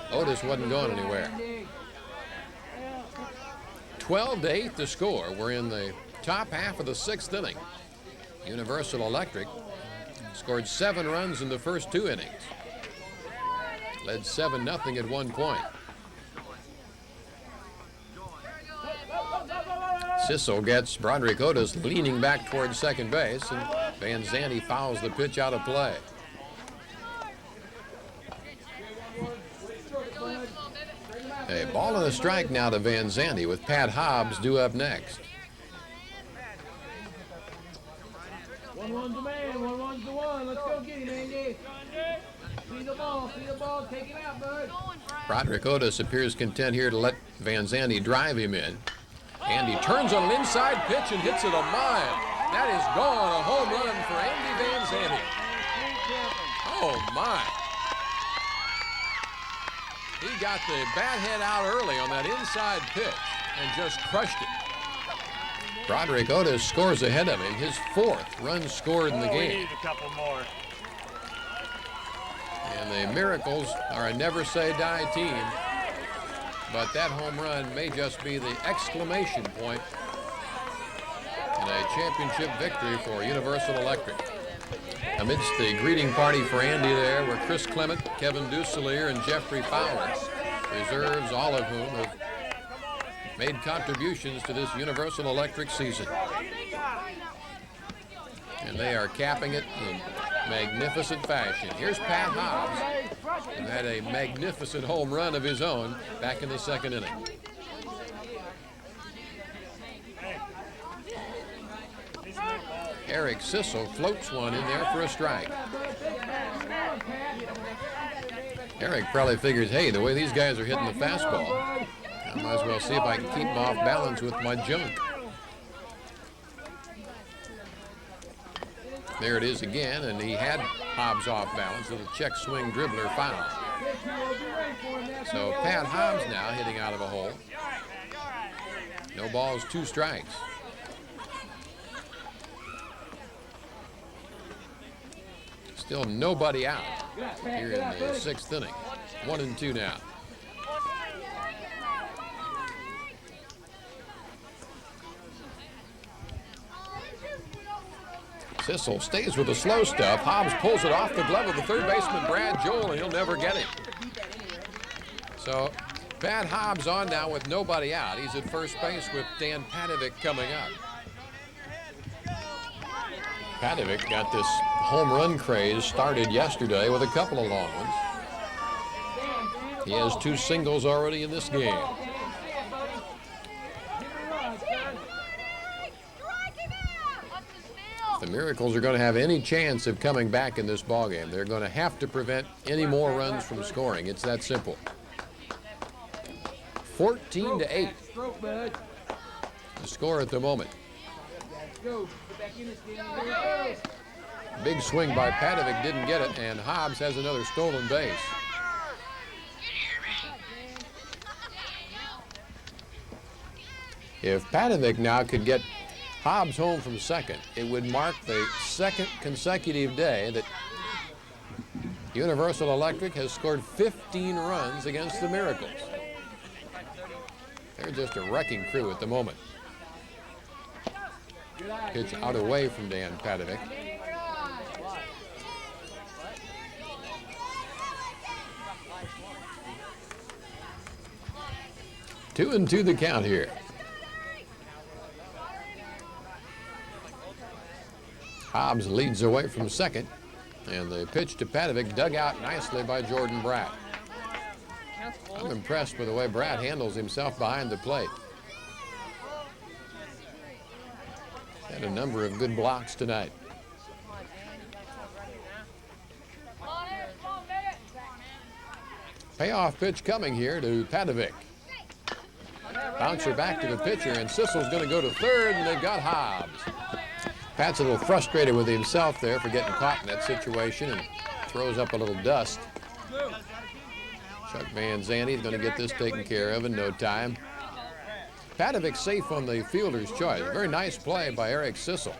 S2: Otis wasn't going anywhere. 12-8 the score. We're in the top half of the 6th inning. Universal Electric scored 7 runs in the first 2 innings. Led 7-0 at one point. Sissel gets Broderick Otis leaning back towards second base, and Van Zandt fouls the pitch out of play. A ball and a strike now to Van Zandt with Pat Hobbs due up next.
S4: 1-1's the man. 1-1's the one. Let's go get him, Andy. See the ball. Take him out, bud.
S2: Broderick Otis appears content here to let Van Zandt drive him in. And he turns on an inside pitch and hits it a mile. That is gone. A home run for Andy Van Zandt. Oh, my. He got the bat head out early on that inside pitch and just crushed it. Broderick Otis scores ahead of him, his 4th run scored in the
S3: We
S2: game.
S3: need a couple more.
S2: And the Miracles are a never-say-die team. But that home run may just be the exclamation point in a championship victory for Universal Electric. Amidst the greeting party for Andy there were Chris Clement, Kevin Dusselier, and Jeffrey Fowler, reserves, all of whom have made contributions to this Universal Electric season. And they are capping it in magnificent fashion. Here's Pat Hobbs, who had a magnificent home run of his own back in the 2nd inning. Eric Sissel floats one in there for a strike. Eric probably figures, hey, the way these guys are hitting the fastball, I might as well see if I can keep them off balance with my junk. There it is again, and he had Hobbs off balance with a check swing dribbler foul. So Pat Hobbs now hitting out of a hole. No balls, 2 strikes. Still nobody out here in the 6th inning. 1-2 now. Sissel stays with the slow stuff. Hobbs pulls it off the glove of the third baseman, Brad Joel, and he'll never get him. So Pat Hobbs on now with nobody out. He's at first base with Dan Padovic coming up. Padovic got this home run craze started yesterday with a couple of long ones. He has 2 singles already in this game. If the Miracles are going to have any chance of coming back in this ballgame, they're going to have to prevent any more runs from scoring. It's that simple. 14-8. The score at the moment. Big swing by Padovic, didn't get it, and Hobbs has another stolen base. If Padovic now could get Hobbs home from second, it would mark the 2nd consecutive day that Universal Electric has scored 15 runs against the Miracles. They're just a wrecking crew at the moment. Pitch out away from Dan Padovic. Two and two the count here. Hobbs leads away from second, and the pitch to Padovic dug out nicely by Jordan Bratt. I'm impressed with the way Bratt handles himself behind the plate. Had a number of good blocks tonight. Payoff pitch coming here to Padovic. Bouncer back to the pitcher, and Sissel's going to go to third, and they've got Hobbs. Pat's a little frustrated with himself there for getting caught in that situation and throws up a little dust. Chuck Van Zandt is going to get this taken care of in no time. Padovic safe on the fielder's choice. Very nice play by Eric Sissel.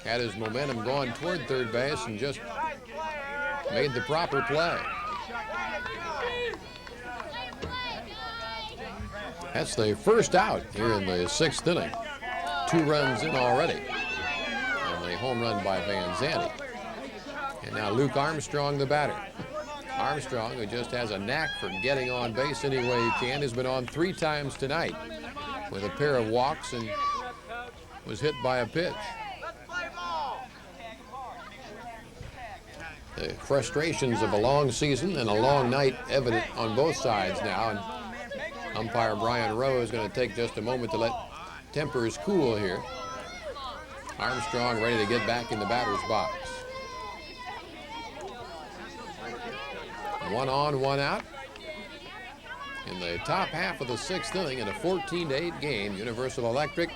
S2: Had his momentum going toward third base and just made the proper play. That's the first out here in the 6th inning. 2 runs in already. And the home run by Van Zandt. And now Luke Armstrong, the batter. Armstrong, who just has a knack for getting on base any way he can, has been on 3 times tonight with a pair of walks and was hit by a pitch. The frustrations of a long season and a long night evident on both sides now, and umpire Brian Rowe is going to take just a moment to let tempers cool here. Armstrong ready to get back in the batter's box. 1 on, 1 out. In the top half of the 6th inning in a 14-8 game, Universal Electric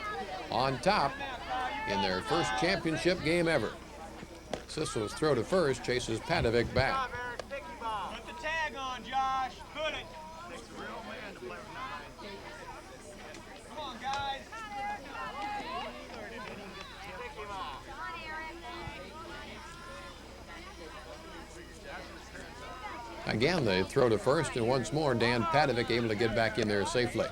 S2: on top in their first championship game ever. Sissel's throw to first chases Padovic back.
S3: Put the tag on on, Josh. Put it. Takes a real man to play with 9. Come on, guys.
S2: Again, they throw to first, and once more, Dan Padovic able to get back in there safely.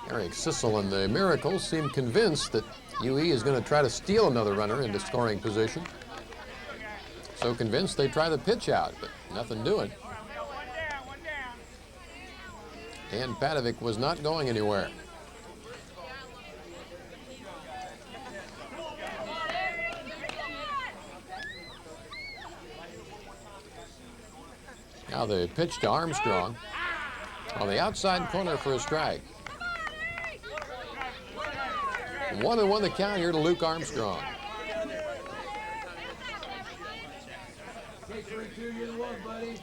S2: Eric Sissel and the Miracles seem convinced that UE is going to try to steal another runner into scoring position. So convinced they try the pitch out, but nothing doing. Dan Padovic was not going anywhere. Now the pitch to Armstrong on the outside corner for a strike. 1-1 the count here to Luke Armstrong.
S4: Okay, 3-2, you're the one, buddy.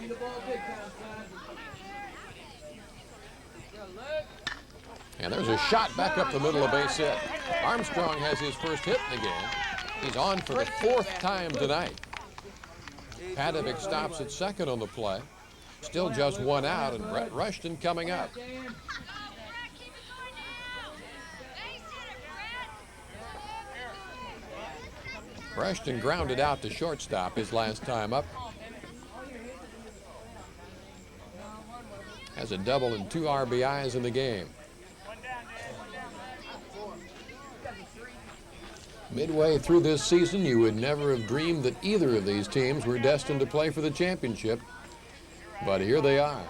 S4: See the ball big time, son.
S2: And there's a shot back up the middle of base hit. Armstrong has his first hit in the game. He's on for the 4th time tonight. Padovic stops at second on the play. Still just 1 out, and Brett Rushton coming up. Rushton grounded out to shortstop his last time up. Has a double and 2 RBIs in the game. Midway through this season, you would never have dreamed that either of these teams were destined to play for the championship. But here they are.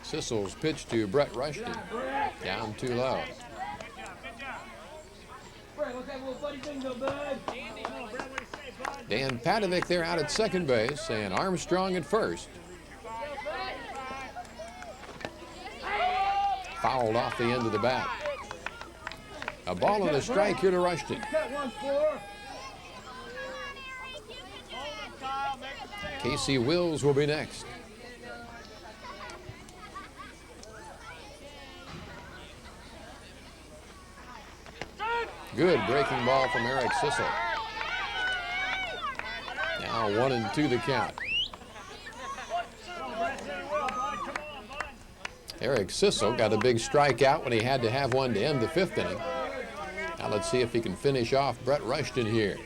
S2: Sissel's pitch to Brett Rushton. Down too low. Dan Padovic there out at second base, and Armstrong at first. Fouled off the end of the bat. A ball and a strike here to Rushton. Casey Wills will be next. Good breaking ball from Eric Sissel. Now 1-2 the count. Eric Sissel got a big strikeout when he had to have one to end the 5th inning. Now let's see if he can finish off Brett Rushton here.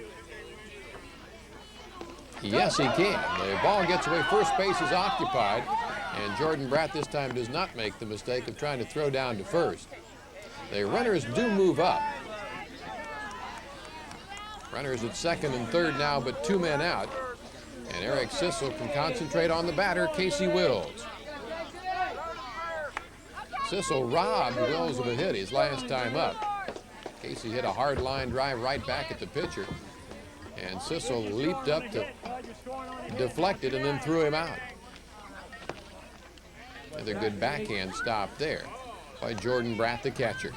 S2: Yes, he can. The ball gets away. First base is occupied, and Jordan Bratt this time does not make the mistake of trying to throw down to first. The runners do move up. Runners at second and third now, but 2 men out. And Eric Sissel can concentrate on the batter, Casey Wills. Sissel robbed Wills of a hit his last time up. Casey hit a hard line drive right back at the pitcher. And Sissel leaped up to deflect it and then threw him out. Another good backhand stop there by Jordan Bratt, the catcher.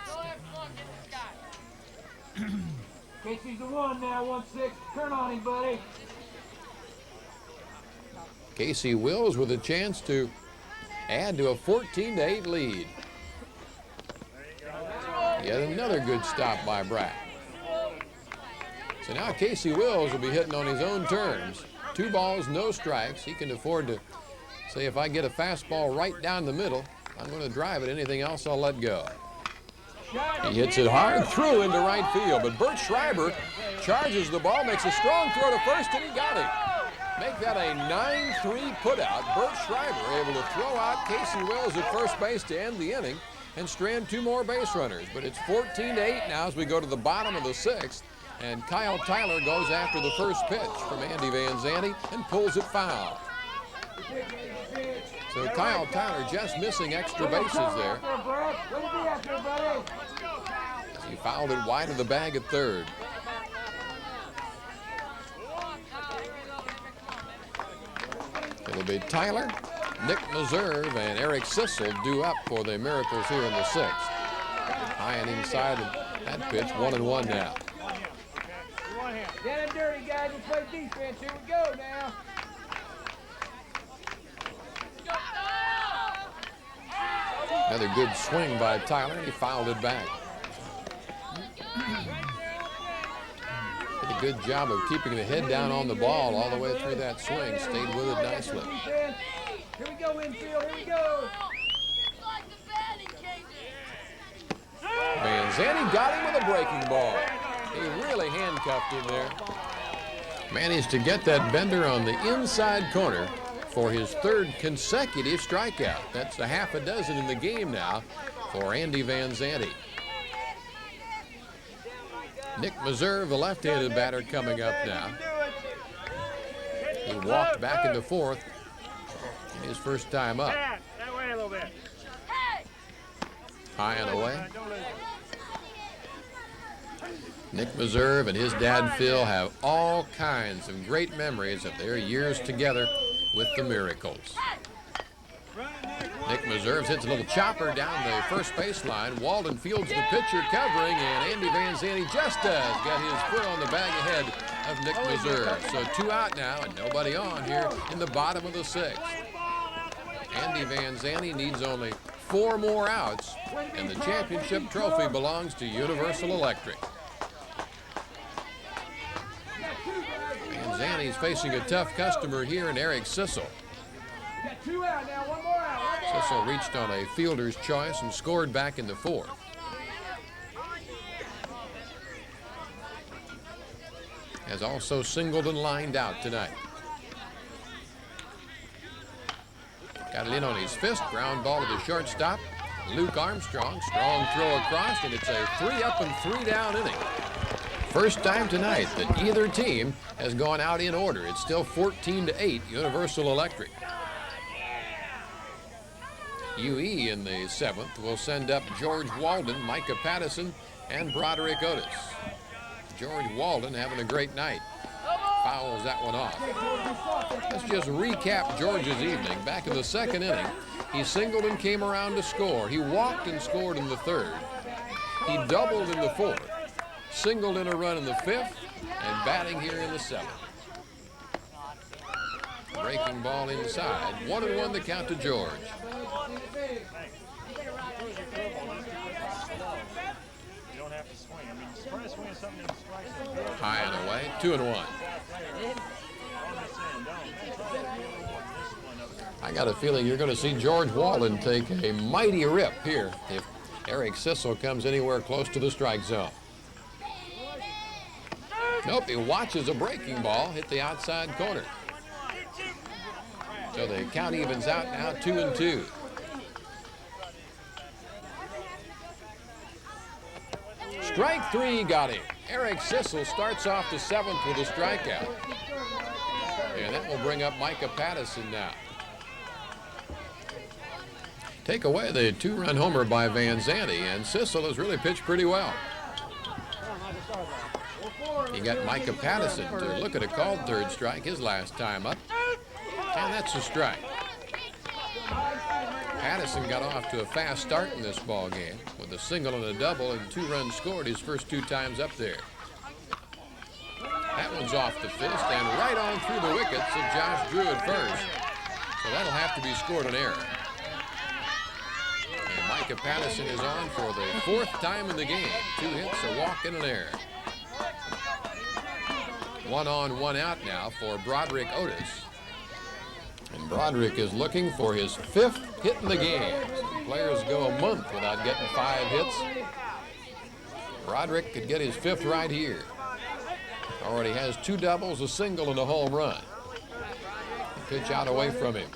S4: Casey's the one now, 1-6. Turn on him, buddy.
S2: Casey Wills with a chance to add to a 14-8 lead. Yet another good stop by Bratt. So now Casey Wills will be hitting on his own terms. 2 balls, no strikes. He can afford to say, if I get a fastball right down the middle, I'm going to drive it. Anything else, I'll let go. He hits it hard through into right field, but Bert Schreiber charges the ball, makes a strong throw to first, and he got it. Make that a 9-3 putout. Bert Schreiber able to throw out Casey Wills at first base to end the inning and strand 2 more base runners. But it's 14-8 now as we go to the bottom of the 6th, and Kyle Tyler goes after the first pitch from Andy Van Zandt and pulls it foul. So Kyle Tyler just missing extra bases there. He fouled it wide of the bag at third. It'll be Tyler, Nick Meserve, and Eric Sissel due up for the Miracles here in the 6th. High and inside of that pitch, 1-1 now.
S4: Down and dirty, guys. Let's play defense. Here we go now.
S2: Another good swing by Tyler, and he fouled it back. Did a good job of keeping the head down on the ball all the way through that swing. Stayed with it nicely.
S4: Here we go, infield. Here we go.
S2: Van Zandt got him with a breaking ball. He really handcuffed him there. Managed to get that bender on the inside corner for his third consecutive strikeout. That's a half a dozen in the game now for Andy Van Zandt. Nick Meserve, the left-handed batter, coming up now. He walked back into fourth in his first time up.
S3: That way a little bit.
S2: High and away. Nick Meserve and his dad Phil have all kinds of great memories of their years together with the Miracles. Nick Meserve hits a little chopper down the first baseline. Walden fields the pitcher covering, and Andy Van Zandt just does get his foot on the bag ahead of Nick Meserve. So 2 out now and nobody on here in the bottom of the 6th. Andy Van Zandt needs only 4 more outs, and the championship trophy belongs to Universal Electric. Van Zandt's facing a tough customer here in Eric Sissel.
S4: Got 2 out now. 1 more out.
S2: Sissel reached on a fielder's choice and scored back in the 4th. Has also singled and lined out tonight. Got it in on his fist. Ground ball to the shortstop. Luke Armstrong. Strong throw across, and it's a 3 up and 3 down inning. First time tonight that either team has gone out in order. It's still 14-8 Universal Electric. UE in the 7th will send up George Walden, Micah Pattison, and Broderick Otis. George Walden having a great night. Fouls that one off. Let's just recap George's evening. Back in the 2nd inning, he singled and came around to score. He walked and scored in the 3rd. He doubled in the 4th, singled in a run in the 5th, and batting here in the 7th. Breaking ball inside. 1-1 the count to George. High and away. 2-1. I got a feeling you're going to see George Walden take a mighty rip here if Eric Sissel comes anywhere close to the strike zone. Nope, he watches a breaking ball hit the outside corner. So the count evens out now 2-2. Strike 3 got him. Eric Sissel starts off the 7th with a strikeout. And that will bring up Micah Pattison now. Take away the 2-run homer by Van Zandt, and Sissel has really pitched pretty well. He got Micah Pattison to look at a called 3rd strike his last time up. And that's a strike. Pattison got off to a fast start in this ball game with a single and a double and 2 runs scored his first 2 times up there. That one's off the fist and right on through the wickets of Josh Drew at first. So that'll have to be scored an error. And Micah Pattison is on for the 4th time in the game. 2 hits, a walk, and an error. 1 on, 1 out now for Broderick Otis. And Broderick is looking for his 5th hit in the game. Some players go a month without getting 5 hits. Broderick could get his 5th right here. Already has 2 doubles, a single, and a home run. Pitch out away from him.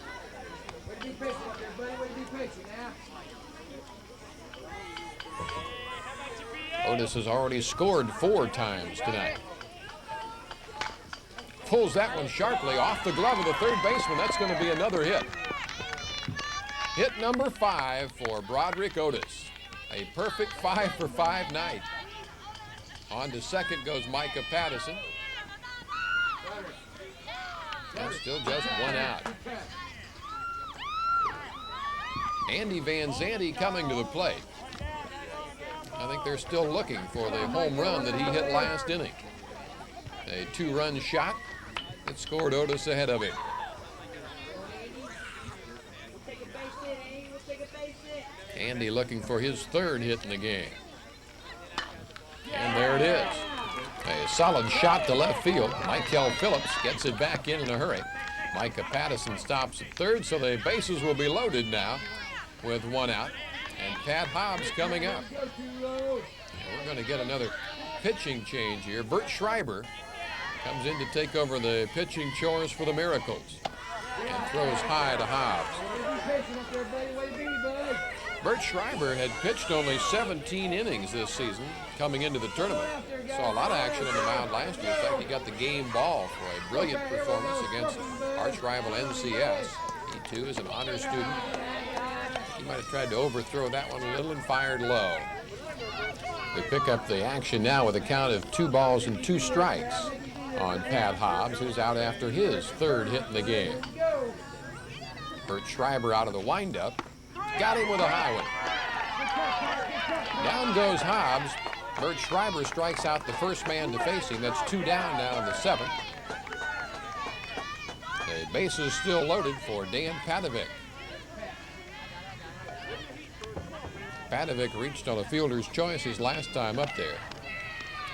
S2: Otis has already scored 4 times tonight. Pulls that one sharply off the glove of the 3rd baseman. That's going to be another hit. Hit number 5 for Broderick Otis. A perfect 5 for 5 night. On to 2nd goes Micah Pattison. And still just 1 out. Andy Van Zandt coming to the plate. I think they're still looking for the home run that he hit last inning. A 2-run shot that scored Otis ahead of him. Andy looking for his 3rd hit in the game. And there it is. A solid shot to left field. Michael Phillips gets it back in a hurry. Micah Pattison stops at third, so the bases will be loaded now with one out. And Pat Hobbs coming up. And we're going to get another pitching change here. Bert Schreiber comes in to take over the pitching chores for the Miracles and throws high to Hobbs. Bert Schreiber had pitched only 17 innings this season coming into the tournament. Saw a lot of action on the mound last year. In fact, he got the game ball for a brilliant performance against arch rival NCS. He too is an honor student. He might have tried to overthrow that one a little and fired low. They pick up the action now with a count of 2 balls and 2 strikes on Pat Hobbs, who's out after his third hit in the game. Bert Schreiber out of the windup. Got him with a high one. Down goes Hobbs. Bert Schreiber strikes out the first man to face him. That's 2 down now in the 7th. The base is still loaded for Dan Padovic. Padovic reached on a fielder's choice his last time up there.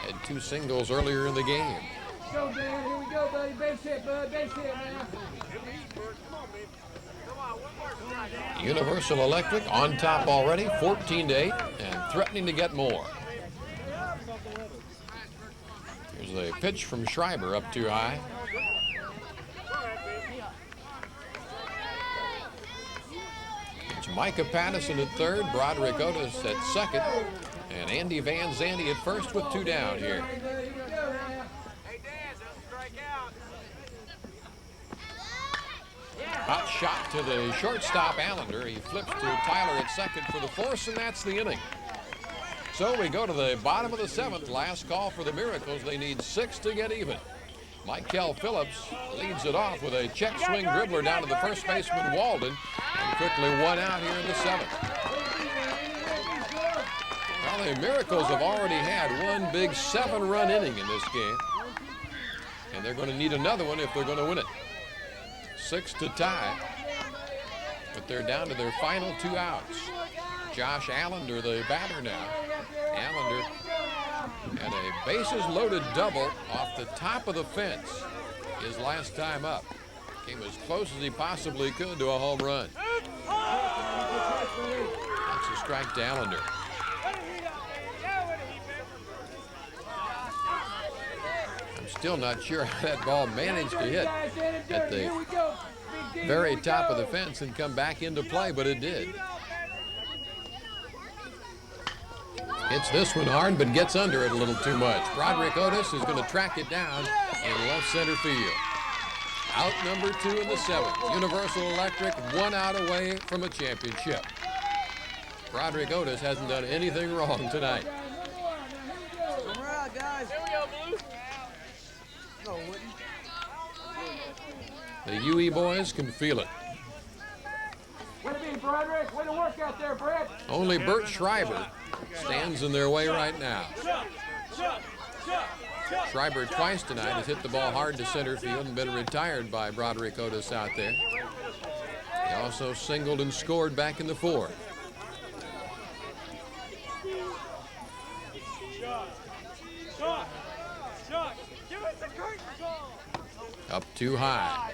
S2: Had 2 singles earlier in the game.
S4: Go, Dan. Here we go, buddy. Base hit, bud. Base hit now.
S2: Universal Electric on top already, 14-8, and threatening to get more. Here's a pitch from Schreiber up too high. It's Micah Pattison at third, Broderick Otis at second, and Andy Van Zandt at first with 2 down here. Hot shot to the shortstop, Allender. He flips to Tyler at second for the force, and that's the inning. So we go to the bottom of the 7th. Last call for the Miracles. They need 6 to get even. Michael Phillips leads it off with a check swing dribbler down to the first baseman, Walden, and quickly 1 out here in the 7th. Well, the Miracles have already had one big 7-run inning in this game, and they're going to need another one if they're going to win it. 6 to tie, but they're down to their final 2 outs. Josh Allender, the batter now. Allender had a bases-loaded double off the top of the fence his last time up. Came as close as he possibly could to a home run. That's a strike to Allender. I'm still not sure how that ball managed to hit at the very top of the fence and come back into play, but it did. Hits this one hard, but gets under it a little too much. Broderick Otis is going to track it down in left center field. Out number 2 in the 7th. Universal Electric 1 out away from a championship. Broderick Otis hasn't done anything wrong tonight.
S4: All right, guys. Here we go, Blue. No,
S2: The UE boys can feel it.
S4: Way to be, Broderick. Way to work out there, Brett.
S2: Only Bert Schreiber stands in their way right now. Schreiber twice tonight has hit the ball hard to center field and been retired by Broderick Otis out there. He also singled and scored back in the 4th. Up too high.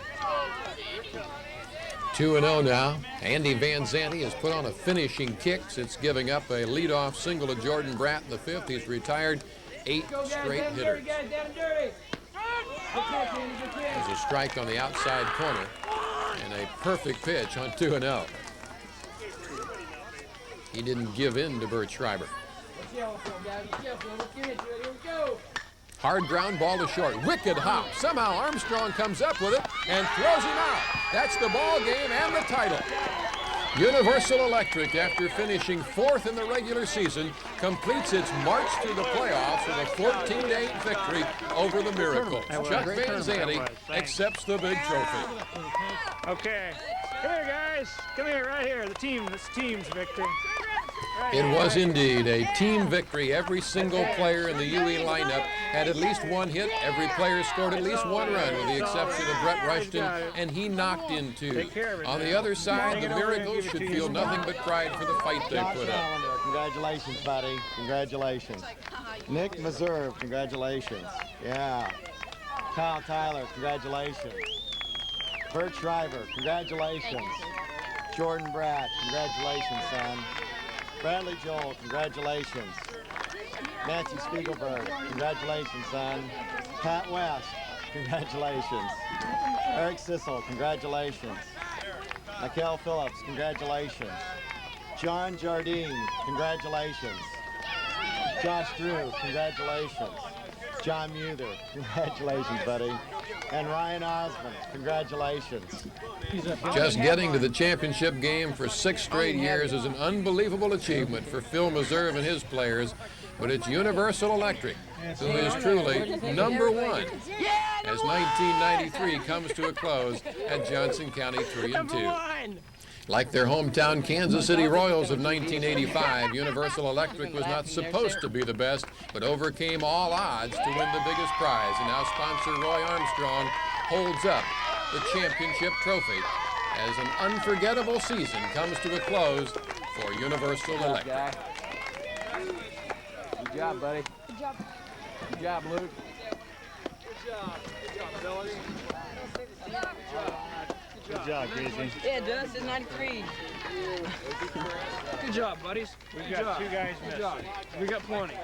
S2: 2-0 now. Andy Van Zandt has put on a finishing kick since giving up a leadoff single to Jordan Bratt in the 5th. He's retired 8 straight hitters. There's a strike on the outside corner and a perfect pitch on 2-0. He didn't give in to Bert Schreiber. Hard ground ball to short. Wicked hop. Somehow Armstrong comes up with it and throws him out. That's the ball game and the title. Universal Electric, after finishing 4th in the regular season, completes its march through the playoffs with a 14-8 victory over the Miracles. Chuck Van Zandt accepts the big trophy.
S3: Okay. Come here, guys. Come here, right here. This team's victory.
S2: It was indeed a team victory. Every single player in the UE lineup had at least one hit. Every player scored at least one run, with the exception of Brett Rushton, and he knocked in two. On the other side, the Miracles should feel nothing but pride for the fight they
S5: Josh
S2: put up.
S5: Allender, congratulations, buddy. Congratulations. Nick Meserve, congratulations. Yeah. Kyle Tyler, congratulations. Bert Schreiber, congratulations. Jordan Bratt, congratulations, son. Bradley Joel, congratulations. Nancy Spiegelberg, congratulations, son. Pat West, congratulations. Eric Sissel, congratulations. Michael Phillips, congratulations. John Jardine, congratulations. Josh Drew, congratulations. John Muther, congratulations, buddy. And Ryan Osmond, congratulations.
S2: Just getting to the championship game for 6 straight years is an unbelievable achievement for Phil Meserve and his players, but it's Universal Electric who is truly number one as 1993 comes to a close at Johnson County 3-2. Like their hometown Kansas City Royals of 1985, Universal Electric was not supposed to be the best, but overcame all odds to win the biggest prize. And now sponsor Roy Armstrong holds up the championship trophy as an unforgettable season comes to a close for Universal Electric.
S4: Good job, buddy.
S6: Good job.
S4: Good job, Luke.
S5: Good job, Greasy.
S6: Yeah, Dennis is 93.
S4: Good job, buddies.
S3: We've got 2 guys missing.
S4: We got plenty.